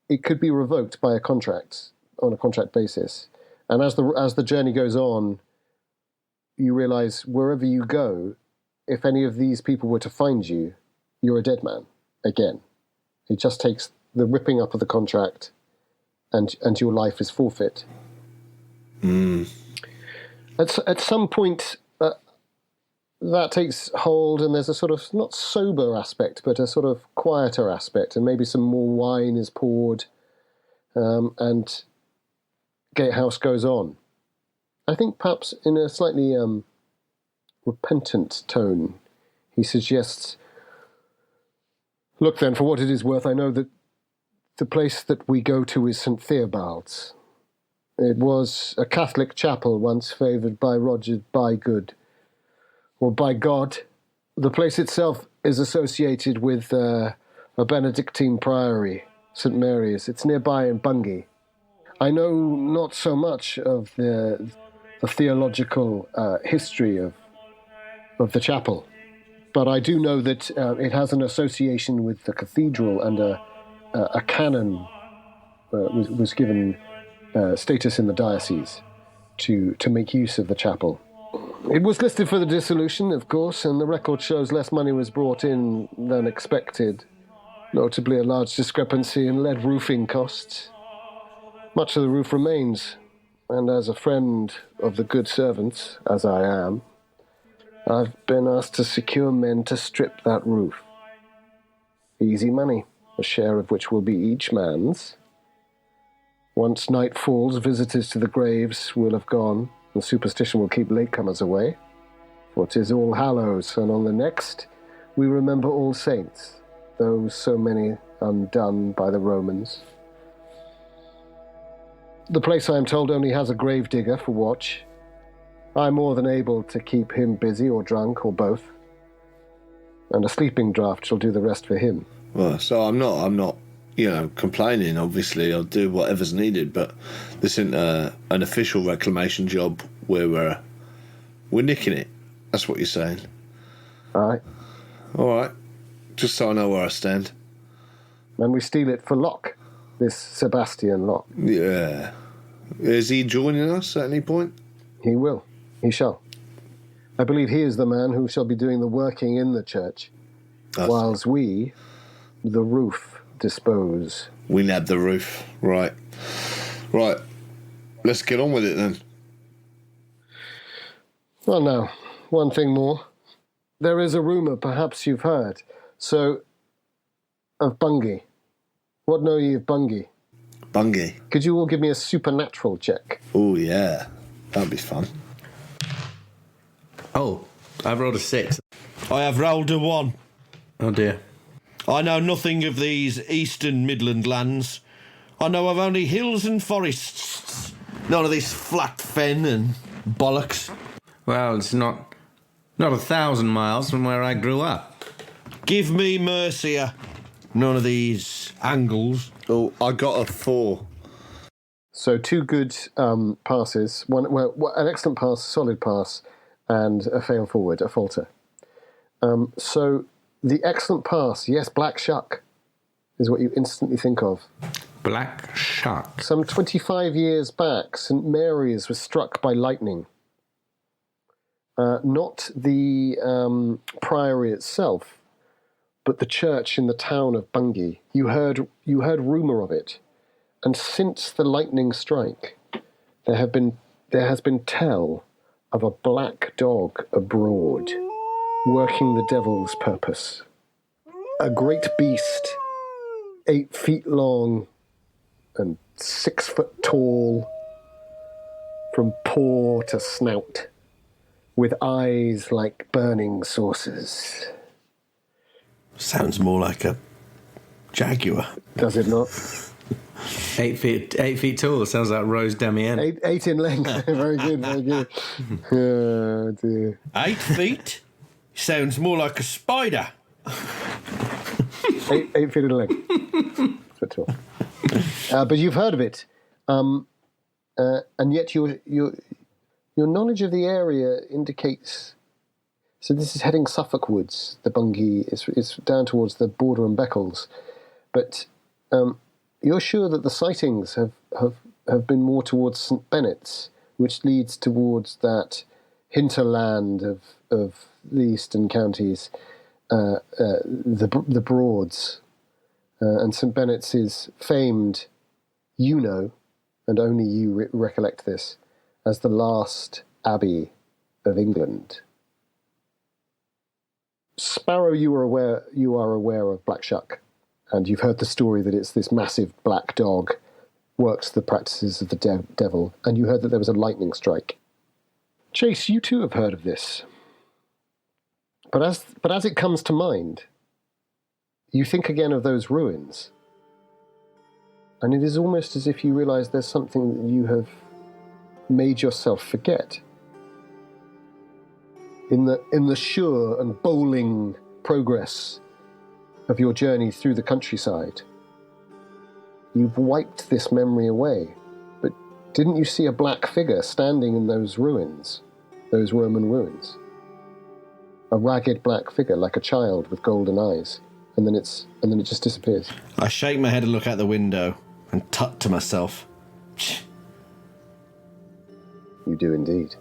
it could be revoked by a contract on a contract basis. And as the journey goes on, you realise wherever you go, if any of these people were to find you, you're a dead man again. It just takes the ripping up of the contract, and your life is forfeit. At some point, that takes hold, and there's a sort of not sober aspect, but a sort of quieter aspect, and maybe some more wine is poured, and Gatehouse goes on. I think perhaps in a slightly repentant tone, he suggests, "Look then, for what it is worth, I know that the place that we go to is St. Theobald's. It was a Catholic chapel once favoured by Roger Bygood, or by God. The place itself is associated with a Benedictine priory, St. Mary's. It's nearby in Bungay. I know not so much of the theological history of the chapel, but I do know that it has an association with the cathedral, and a canon was given status in the diocese to make use of the chapel. It was listed for the dissolution, of course, and the record shows less money was brought in than expected, notably a large discrepancy in lead roofing costs. Much of the roof remains, and as a friend of the good servants, as I am, I've been asked to secure men to strip that roof. Easy money, a share of which will be each man's. Once night falls, visitors to the graves will have gone, and superstition will keep latecomers away. For 'tis All Hallows, and on the next we remember All Saints, those so many undone by the Romans. The place, I am told, only has a grave digger for watch. I'm more than able to keep him busy, or drunk, or both. And a sleeping draught shall do the rest for him." Well, so I'm not, complaining. Obviously, I'll do whatever's needed, but this isn't an official reclamation job where we're nicking it. That's what you're saying. Aye. All right, just so I know where I stand. And we steal it for Locke, this Sebastian Locke. Yeah. Is he joining us at any point? He will. He shall. I believe he is the man who shall be doing the working in the church, whilst we, the roof, dispose. We nab the roof. Right. Let's get on with it then. Well, now, one thing more. There is a rumour, perhaps you've heard, of Bungay. What know ye of Bungay? Bungay. Could you all give me a supernatural check? Oh, yeah. That'd be fun. Oh, I've rolled a 6. I have rolled a 1. Oh dear. I know nothing of these eastern Midland lands. I know of only hills and forests. None of this flat fen and bollocks. Well, it's not 1,000 miles from where I grew up. Give me Mercia. None of these angles. Oh, I got a 4. So 2 good passes, an excellent pass, solid pass, and a fail forward, a falter. So the excellent pass, yes, Black Shuck, is what you instantly think of. Black Shuck. Some 25 years back, St. Mary's was struck by lightning. Not the priory itself, but the church in the town of Bungay. You heard rumour of it, and since the lightning strike, there has been tell of a black dog abroad, working the devil's purpose. A great beast, 8 feet long and 6 foot tall, from paw to snout, with eyes like burning saucers. Sounds more like a jaguar. Does it not? 8 feet tall. Sounds like Rose Damienne. 8 in length. Very good, very good. Oh, dear. 8 feet? Sounds more like a spider. 8 feet in length. That's all. But you've heard of it, and yet your knowledge of the area indicates. So this is heading Suffolk Woods. The Bungay is down towards the border and Beccles, but you're sure that the sightings have have been more towards St. Benet's, which leads towards that hinterland of the eastern counties, the Broads. And St. Benet's is famed, you know, and only you recollect this, as the last abbey of England. Sparrow, you are aware of Black Shuck, and you've heard the story that it's this massive black dog, works the practices of the devil, and you heard that there was a lightning strike. Chase, you too have heard of this. But as it comes to mind, you think again of those ruins, and it is almost as if you realise there's something that you have made yourself forget. In the sure and bowling progress of your journey through the countryside, you've wiped this memory away. But didn't you see a black figure standing in those ruins, those Roman ruins? A ragged black figure, like a child with golden eyes, and then it just disappears. I shake my head and look out the window and tut to myself. You do indeed.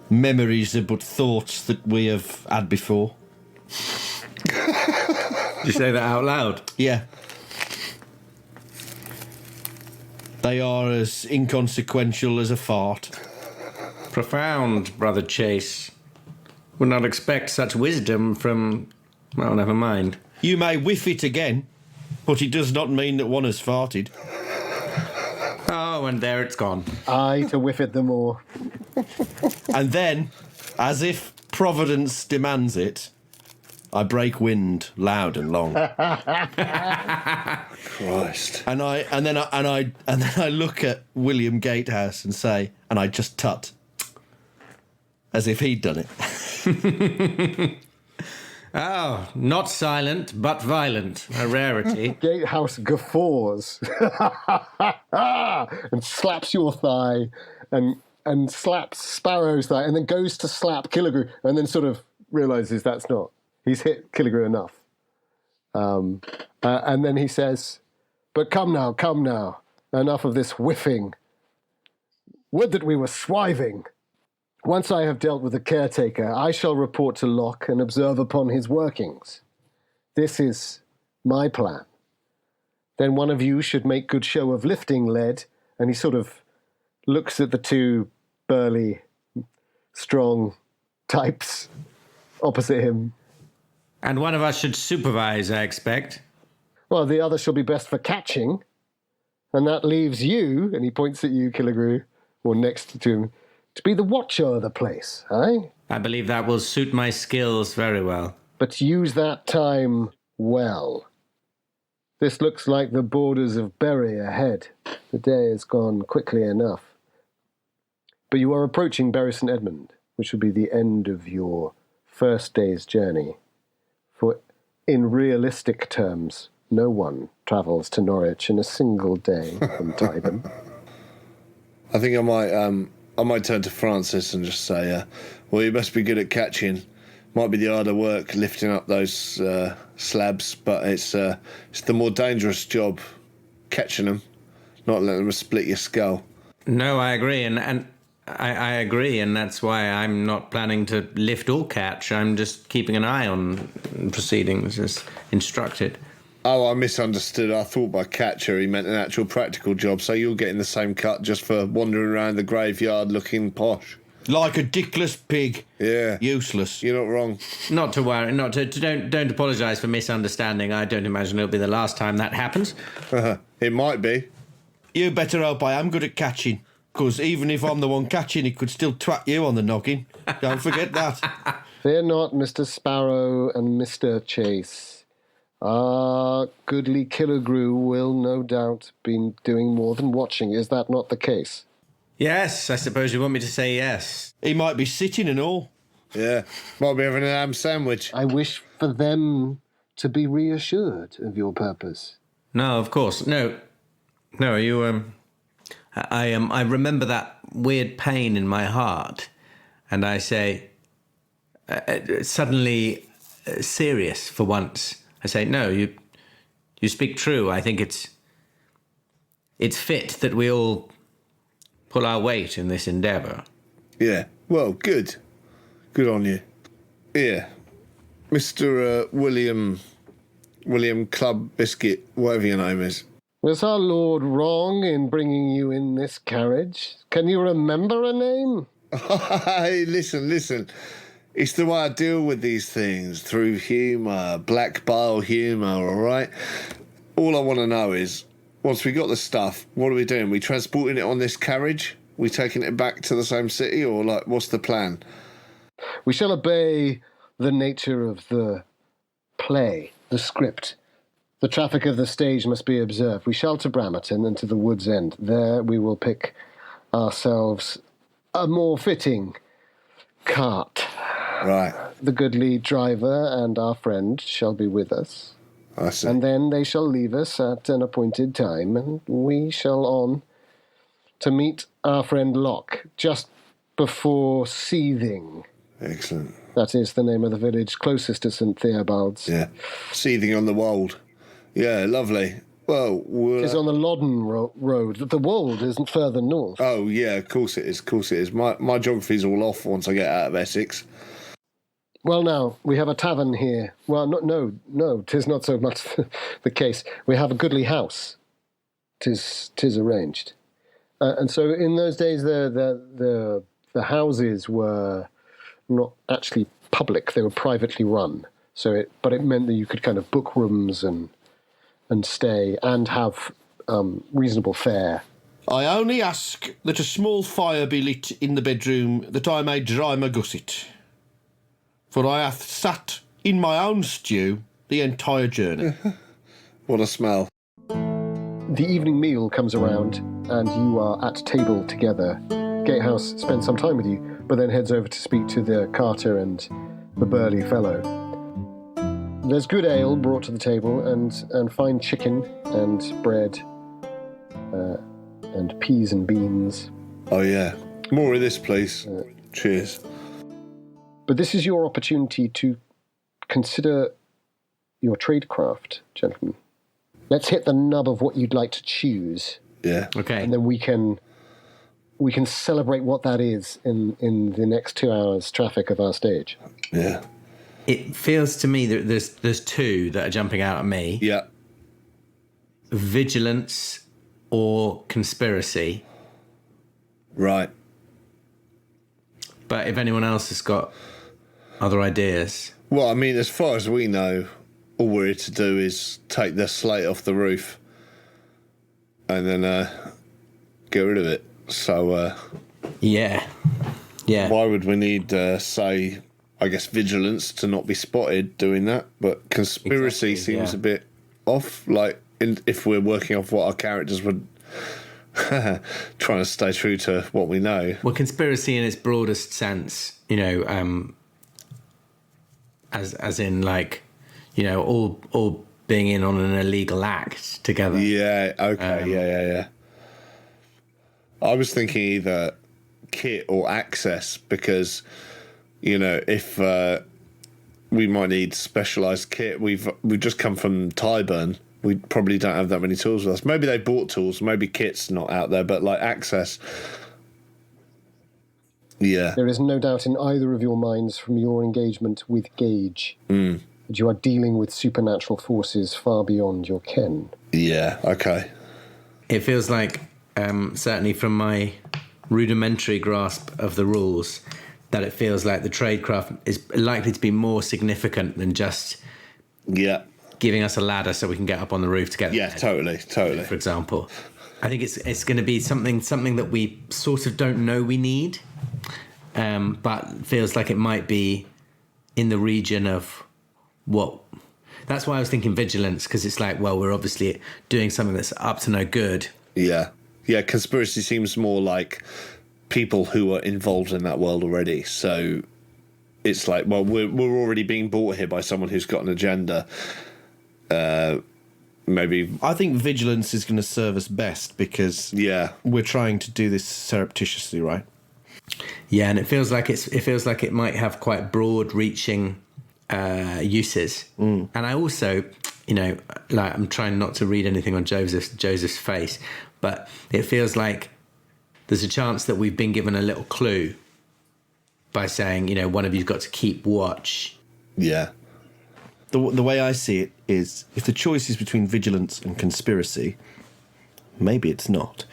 Memories are but thoughts that we have had before. Did you say that out loud? Yeah. They are as inconsequential as a fart. Profound, Brother Chase. Would not expect such wisdom from... Well, never mind. You may whiff it again, but it does not mean that one has farted. Oh, and there it's gone. Aye, to whiff it the more. And then, as if Providence demands it, I break wind loud and long. Christ. And then I look at William Gatehouse and say, and I just tut, as if he'd done it. Oh, not silent, but violent. A rarity. Gatehouse guffaws and slaps your thigh and slaps Sparrow's thigh and then goes to slap Killigrew and then sort of realises that's not. He's hit Killigrew enough. And then he says, but come now, enough of this whiffing. Would that we were swiving. Once I have dealt with the caretaker, I shall report to Locke and observe upon his workings. This is my plan. Then one of you should make good show of lifting lead, and he sort of looks at the two burly, strong types opposite him. And one of us should supervise, I expect. Well, the other shall be best for catching, and that leaves you, and he points at you, Killigrew, or next to him, to be the watcher of the place, eh? I believe that will suit my skills very well. But use that time well. This looks like the borders of Bury ahead. The day has gone quickly enough. But you are approaching Bury St. Edmund, which will be the end of your first day's journey. For in realistic terms, no one travels to Norwich in a single day from Tyburn. I think I might turn to Francis and just say, well, you must be good at catching. Might be the harder work lifting up those slabs, but it's the more dangerous job catching them, not letting them split your skull. No, I agree, and I agree, and that's why I'm not planning to lift or catch. I'm just keeping an eye on proceedings as instructed. Oh, I misunderstood. I thought by catcher he meant an actual practical job, so you're getting the same cut just for wandering around the graveyard looking posh. Like a dickless pig. Yeah. Useless. You're not wrong. Not to worry, don't apologise for misunderstanding. I don't imagine it'll be the last time that happens. It might be. You better hope I am good at catching, because even if I'm the one catching, it could still twat you on the noggin. Don't forget that. Fear not, Mr. Sparrow and Mr. Chase. Goodly Killigrew will no doubt be doing more than watching. Is that not the case? Yes, I suppose you want me to say yes. He might be sitting and all. Yeah. Might be having a ham sandwich. I wish for them to be reassured of your purpose. No, of course. No, I remember that weird pain in my heart, and I say, suddenly serious for once. I say, no, you speak true. I think it's fit that we all pull our weight in this endeavour. Yeah. Well, good. Good on you. Yeah. Mr. William Club Biscuit, whatever your name is. Was our lord wrong in bringing you in this carriage? Can you remember a name? Hey, listen. It's the way I deal with these things, through humour, black bile humour, all right? All I want to know is, once we got the stuff, what are we doing? We transporting it on this carriage? We taking it back to the same city, or like, what's the plan? We shall obey the nature of the play, the script. The traffic of the stage must be observed. We shall to Bramerton and to the Wood's End. There we will pick ourselves a more fitting cart. Right. The goodly driver and our friend shall be with us. I see. And then they shall leave us at an appointed time, and we shall on to meet our friend Locke just before Seething. Excellent. That is the name of the village closest to St. Theobald's. Yeah. Seething on the Wold. Yeah, lovely. Well, It's on the Loddon road. The Wold isn't further north. Oh, yeah, of course it is. My geography's all off once I get out of Essex. Well, now, we have a tavern here. Well, no, 'tis not so much the case. We have a goodly house. 'Tis arranged. And so in those days, the houses were not actually public. They were privately run. But it meant that you could kind of book rooms and stay and have reasonable fare. I only ask that a small fire be lit in the bedroom, that I may dry my gusset. For I hath sat in my own stew the entire journey. What a smell. The evening meal comes around, and you are at table together. Gatehouse spends some time with you, but then heads over to speak to the carter and the burly fellow. There's good ale brought to the table, and fine chicken and bread, and peas and beans. Oh, yeah. More of this, please. Cheers. But this is your opportunity to consider your tradecraft, gentlemen. Let's hit the nub of what you'd like to choose. Yeah. Okay. And then we can celebrate what that is in the next 2 hours traffic of our stage. Yeah. It feels to me that there's two that are jumping out at me. Yeah. Vigilance or conspiracy. Right. But if anyone else has got other ideas. Well, I mean, as far as we know, all we're here to do is take the slate off the roof and then get rid of it. So, Yeah. why would we need, say, I guess, vigilance to not be spotted doing that? But conspiracy seems a bit off, like, if we're working off what our characters would... trying to stay true to what we know. Well, conspiracy in its broadest sense, as in, like, all being in on an illegal act together. Yeah, okay, yeah. I was thinking either kit or access, because, if we might need specialised kit. We've just come from Tyburn. We probably don't have that many tools with us. Maybe they bought tools. Maybe kit's not out there, but like access. Yeah. There is no doubt in either of your minds from your engagement with Gage that you are dealing with supernatural forces far beyond your ken. Yeah, okay. It feels like, certainly from my rudimentary grasp of the rules, that it feels like the tradecraft is likely to be more significant than just giving us a ladder so we can get up on the roof together. Yeah, totally. For example, I think it's going to be something that we sort of don't know we need, but feels like it might be in the region of what. That's why I was thinking vigilance, because it's like, well, we're obviously doing something that's up to no good. Yeah. Conspiracy seems more like people who are involved in that world already. So it's like, well, we're already being brought here by someone who's got an agenda. Maybe I think vigilance is going to serve us best, because we're trying to do this surreptitiously, right? Yeah, and it feels like it might have quite broad-reaching uses. And I also, I'm trying not to read anything on Joseph's face, but it feels like there's a chance that we've been given a little clue by saying, one of you's got to keep watch. Yeah. The way I see it is, if the choice is between vigilance and conspiracy, maybe it's not.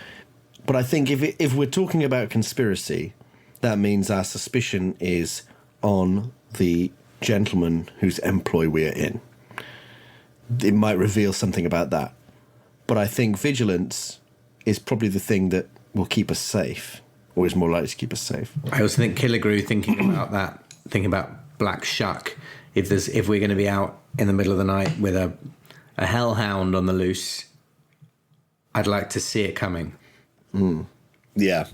But I think if we're talking about conspiracy, that means our suspicion is on the gentleman whose employ we're in. It might reveal something about that. But I think vigilance is probably the thing that will keep us safe, or is more likely to keep us safe. I also think Killigrew, thinking about Black Shuck, if we're going to be out in the middle of the night with a hellhound on the loose, I'd like to see it coming. Yeah.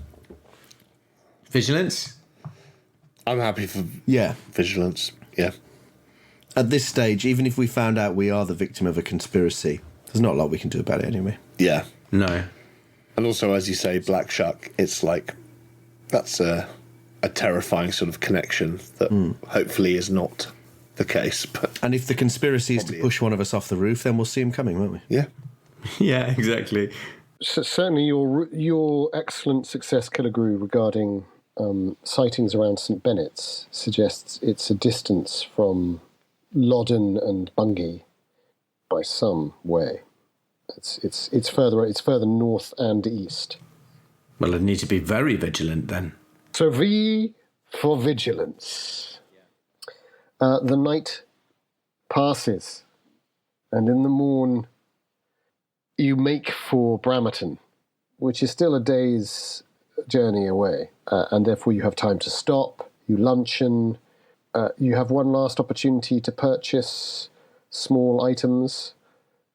Vigilance? I'm happy for vigilance. Yeah. At this stage, even if we found out we are the victim of a conspiracy, there's not a lot we can do about it anyway. Yeah. No. And also, as you say, Black Shuck, it's like, that's a terrifying sort of connection that hopefully is not the case. And if the conspiracy is to push one of us off the roof, then we'll see him coming, won't we? Yeah. Yeah, exactly. So certainly your excellent success, Killigrew, regarding sightings around St. Bennett's suggests it's a distance from Loddon and Bungay by some way. It's further north and east. Well, I'd need to be very vigilant then. So V for vigilance. The night passes, and in the morn you make for Bramerton, which is still a day's journey away, and therefore you have time to stop, you luncheon, you have one last opportunity to purchase small items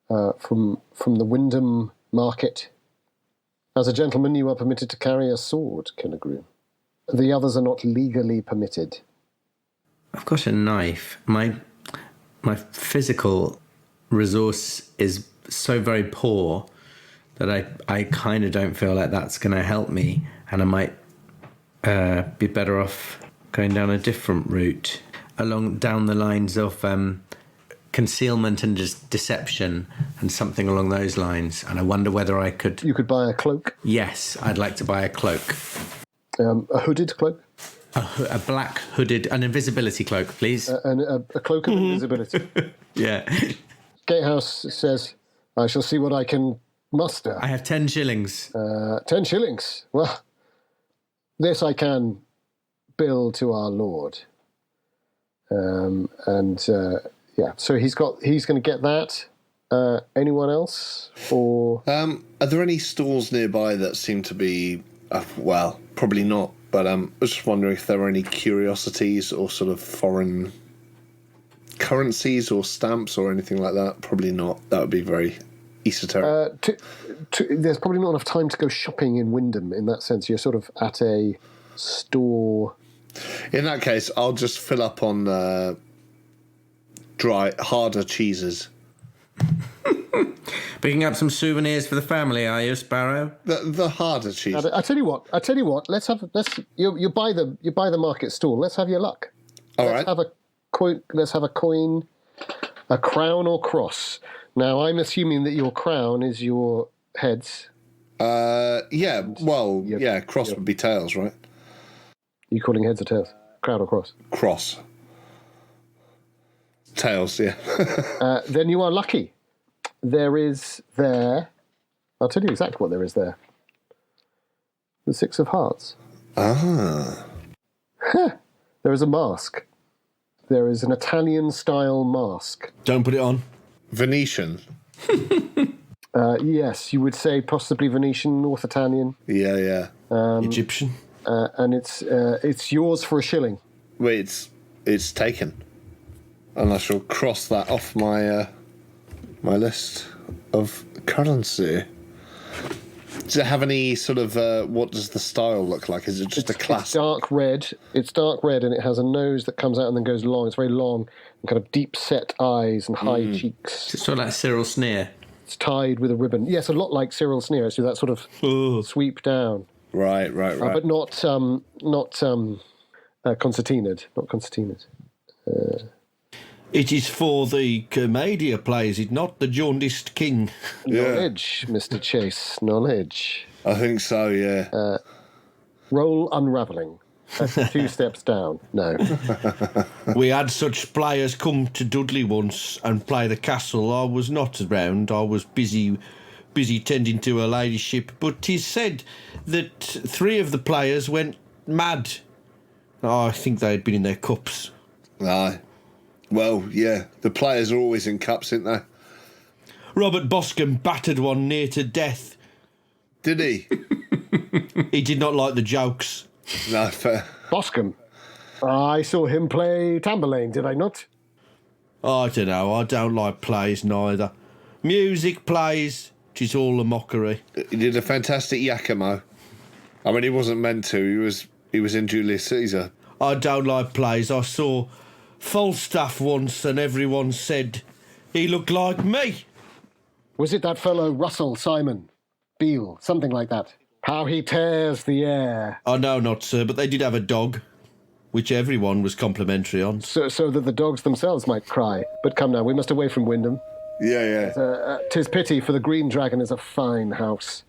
from the Wyndham market. As a gentleman, you are permitted to carry a sword, Killigrew. The others are not legally permitted. I've got a knife. My physical resource is so very poor that I kind of don't feel like that's going to help me, and I might be better off going down a different route, down the lines of concealment and deception and something along those lines. And I wonder whether I could... You could buy a cloak. Yes, I'd like to buy a cloak. A hooded cloak. A black hooded, an invisibility cloak, please. And a cloak of invisibility. Yeah. Gatehouse says, I shall see what I can muster. I have 10 shillings. 10 shillings. Well, this I can bill to our Lord. So he's going to get that. Anyone else? Or are there any stores nearby that seem to be, well, probably not, but I was just wondering if there were any curiosities or sort of foreign currencies or stamps or anything like that. Probably not. That would be very esoteric. There's probably not enough time to go shopping in Wyndham in that sense. You're sort of at a store. In that case, I'll just fill up on harder cheeses. Picking up some souvenirs for the family, are you, Sparrow? The harder cheese. I tell you what. You buy the market stall. Let's have your luck. Let's have a coin, a crown or cross. Now I'm assuming that your crown is your heads. Yeah. Well, cross would be tails, right? You calling heads or tails? Crown or cross? Cross. Tails, yeah. Then you are lucky. There is there. I'll tell you exactly what there is there. The 6 of Hearts. Ah. There is a mask. There is an Italian-style mask. Don't put it on. Venetian. Yes, you would say possibly Venetian, North Italian. Yeah. Egyptian. And it's yours for a shilling. Wait, it's taken. And I shall cross that off my my list of currency. Does it have any sort of what does the style look like? Is it just a classic? It's dark red. It's dark red, and it has a nose that comes out and then goes long. It's very long and kind of deep set eyes and high cheeks. It's sort of like Cyril Sneer. It's tied with a ribbon. Yes, a lot like Cyril Sneer. So that sort of sweep down. Right. But not concertinaed. Not concertinaed. It is for the Commedia plays, it not the jaundiced king. Knowledge, Mr. Chase, knowledge. I think so, yeah. Roll unravelling. That's 2 steps down. No. We had such players come to Dudley once and play the castle. I was not around. I was busy tending to her ladyship. But 'tis said that 3 of the players went mad. I think they had been in their cups. Aye. Well, yeah, the players are always in cups, aren't they? Robert Boscombe battered one near to death. Did he? He did not like the jokes. No, fair. Boscombe. I saw him play Tamburlaine, did I not? I don't know. I don't like plays neither. Music plays, 'tis all a mockery. He did a fantastic Giacomo. I mean, he wasn't meant to. He was in Julius Caesar. I don't like plays. I saw Falstaff once and everyone said he looked like me. Was it that fellow Russell Simon? Beale, something like that. How he tears the air. I know not, sir, but they did have a dog, which everyone was complimentary on. So that the dogs themselves might cry. But come now, we must away from Wyndham. Yeah. 'Tis pity, for the Green Dragon is a fine house.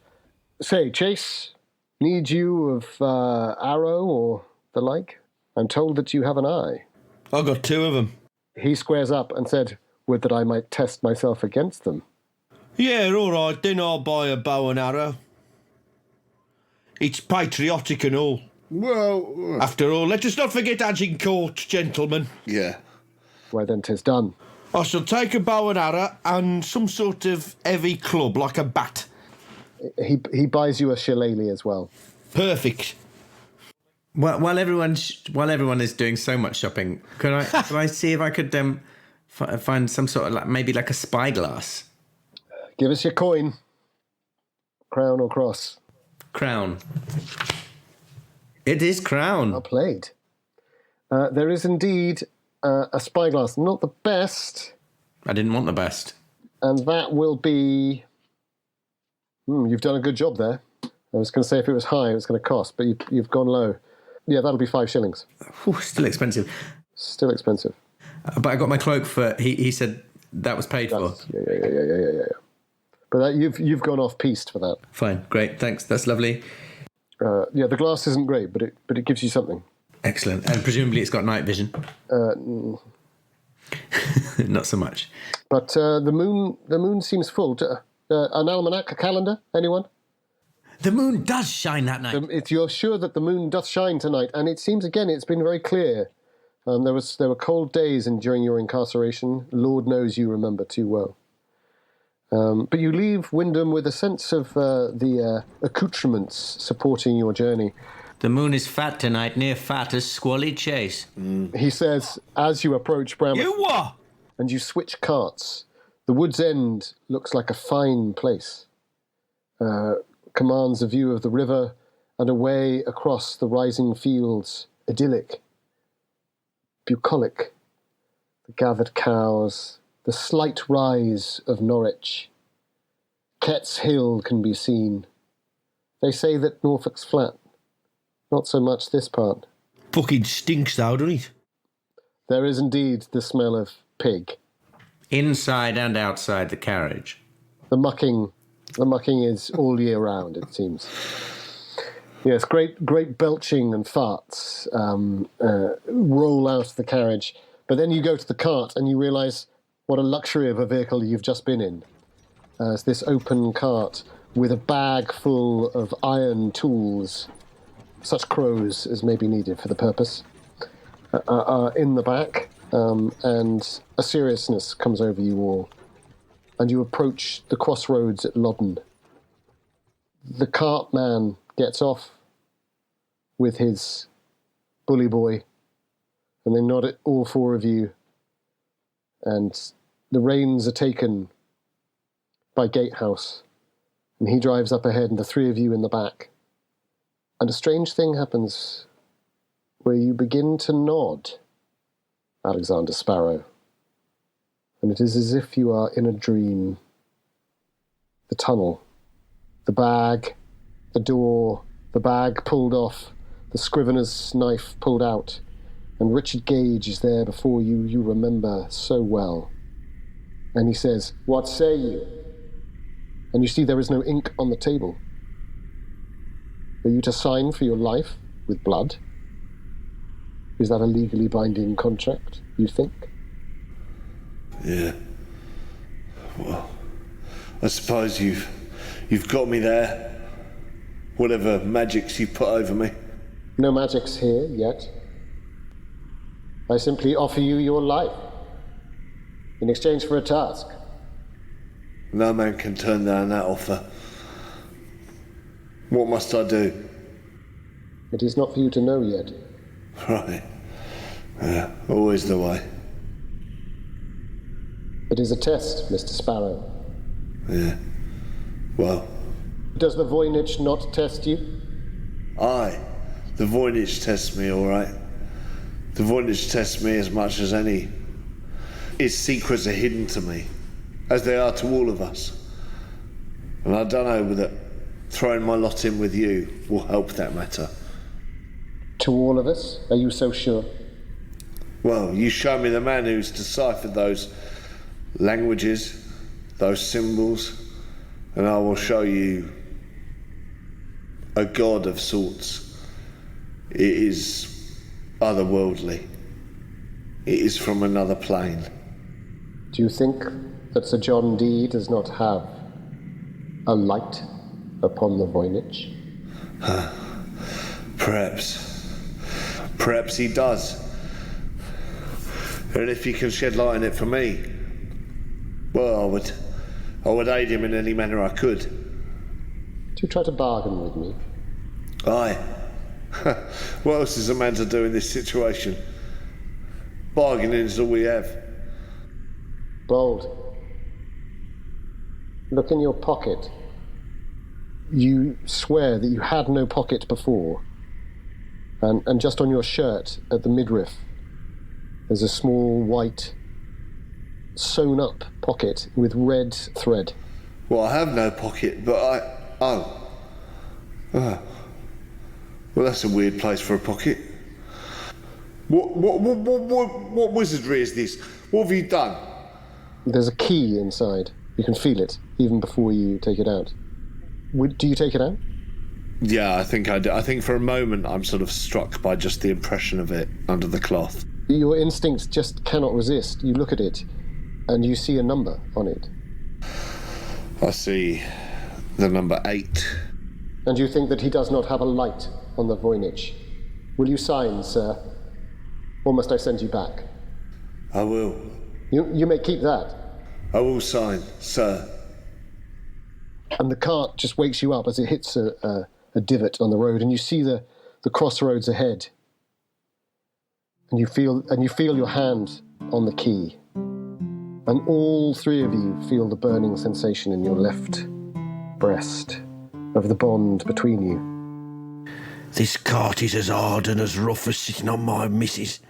Say, Chase, need you of arrow or the like? I'm told that you have an eye. I got 2 of them. He squares up and said, would that I might test myself against them. Yeah, all right, then I'll buy a bow and arrow. It's patriotic and all. Well, After all, let us not forget Agincourt, gentlemen. yeah. Why then 'tis done. I shall take a bow and arrow and some sort of heavy club, like a bat. He buys you a shillelagh as well. Perfect. While everyone is doing so much shopping, could I see if I could find some sort of maybe like a spyglass? Give us your coin. Crown or cross? Crown. It is crown. Well played. There is indeed a spyglass, not the best, I didn't want the best. and that will be... you've done a good job there. I was going to say if it was high, it was going to cost, but you've gone low. Yeah, that'll be 5 shillings. Ooh, still expensive. Still expensive. But I got my cloak for. He said that was paid for. Yeah. But that, you've gone off piste for that. Fine, great, thanks. That's lovely. Yeah, the glass isn't great, but it gives you something. Excellent, and presumably it's got night vision. Not so much. But the moon seems full. An almanac, a calendar, anyone? The moon does shine that night. You're sure that the moon doth shine tonight, and it seems again it's been very clear. There were cold days during your incarceration. Lord knows you remember too well. But you leave Wyndham with a sense of the accoutrements supporting your journey. The moon is fat tonight, near fat as Squally Chase. He says, as you approach Bramwell, You what? and you switch carts, the Wood's End looks like a fine place. Commands a view of the river and away across the rising fields, idyllic, bucolic, the gathered cows, the slight rise of Norwich. Ket's Hill can be seen. They say that Norfolk's flat. Not so much this part. Fucking stinks though, doesn't it? There is indeed the smell of pig. Inside and outside the carriage. The mucking is all year round, it seems. Yes, great belching and farts roll out of the carriage. But then you go to the cart and you realise what a luxury of a vehicle you've just been in. It's this open cart with a bag full of iron tools, such crows as may be needed for the purpose, are in the back, and a seriousness comes over you all. And you approach the crossroads at Loddon. The cart man gets off with his bully boy, and they nod at all 4 of you, and the reins are taken by Gatehouse, and he drives up ahead, and the 3 of you in the back. And a strange thing happens where you begin to nod, Alexander Sparrow. And it is as if you are in a dream. The tunnel, the bag, the door, the bag pulled off, the scrivener's knife pulled out, and Richard Gage is there before you, you remember so well. And he says, "What say you?" And you see there is no ink on the table. Are you to sign for your life with blood? Is that a legally binding contract, you think? Yeah. Well, I suppose you've got me there. Whatever magics you put over me. No magics here yet. I simply offer you your life in exchange for a task. No man can turn down that offer. What must I do? It is not for you to know yet. Right. Yeah, always the way. It is a test, Mr. Sparrow. Yeah. Well. Does the voynich not test you? Aye. The voynich tests me, all right. The voynich tests me as much as any. Its secrets are hidden to me, as they are to all of us. And I don't know that throwing my lot in with you will help that matter. To all of us? Are you so sure? Well, you show me the man who's deciphered those languages, those symbols, and I will show you a god of sorts. It is otherworldly. It is from another plane. Do you think that Sir John Dee does not have a light upon the voynich? Perhaps he does. And if he can shed light on it for me, well, I would aid him in any manner I could. Do you try to bargain with me? Aye. What else is a man to do in this situation? Bargaining is all we have. Bold. Look in your pocket. You swear that you had no pocket before. And just on your shirt, at the midriff, there's a small white sewn up pocket with red thread. Well, I have no pocket, but Oh. Well, that's a weird place for a pocket. What wizardry is this? What have you done? There's a key inside. You can feel it, even before you take it out. Do you take it out? Yeah, I think I do. I think for a moment I'm sort of struck by just the impression of it under the cloth. Your instincts just cannot resist. You look at it, and you see a number on it. I see the number 8. And you think that he does not have a light on the voynich. Will you sign, sir? Or must I send you back? I will. You may keep that. I will sign, sir. And the cart just wakes you up as it hits a divot on the road, and you see the crossroads ahead. And you feel your hand on the key. And all three of you feel the burning sensation in your left breast of the bond between you. This cart is as hard and as rough as sitting on my missus.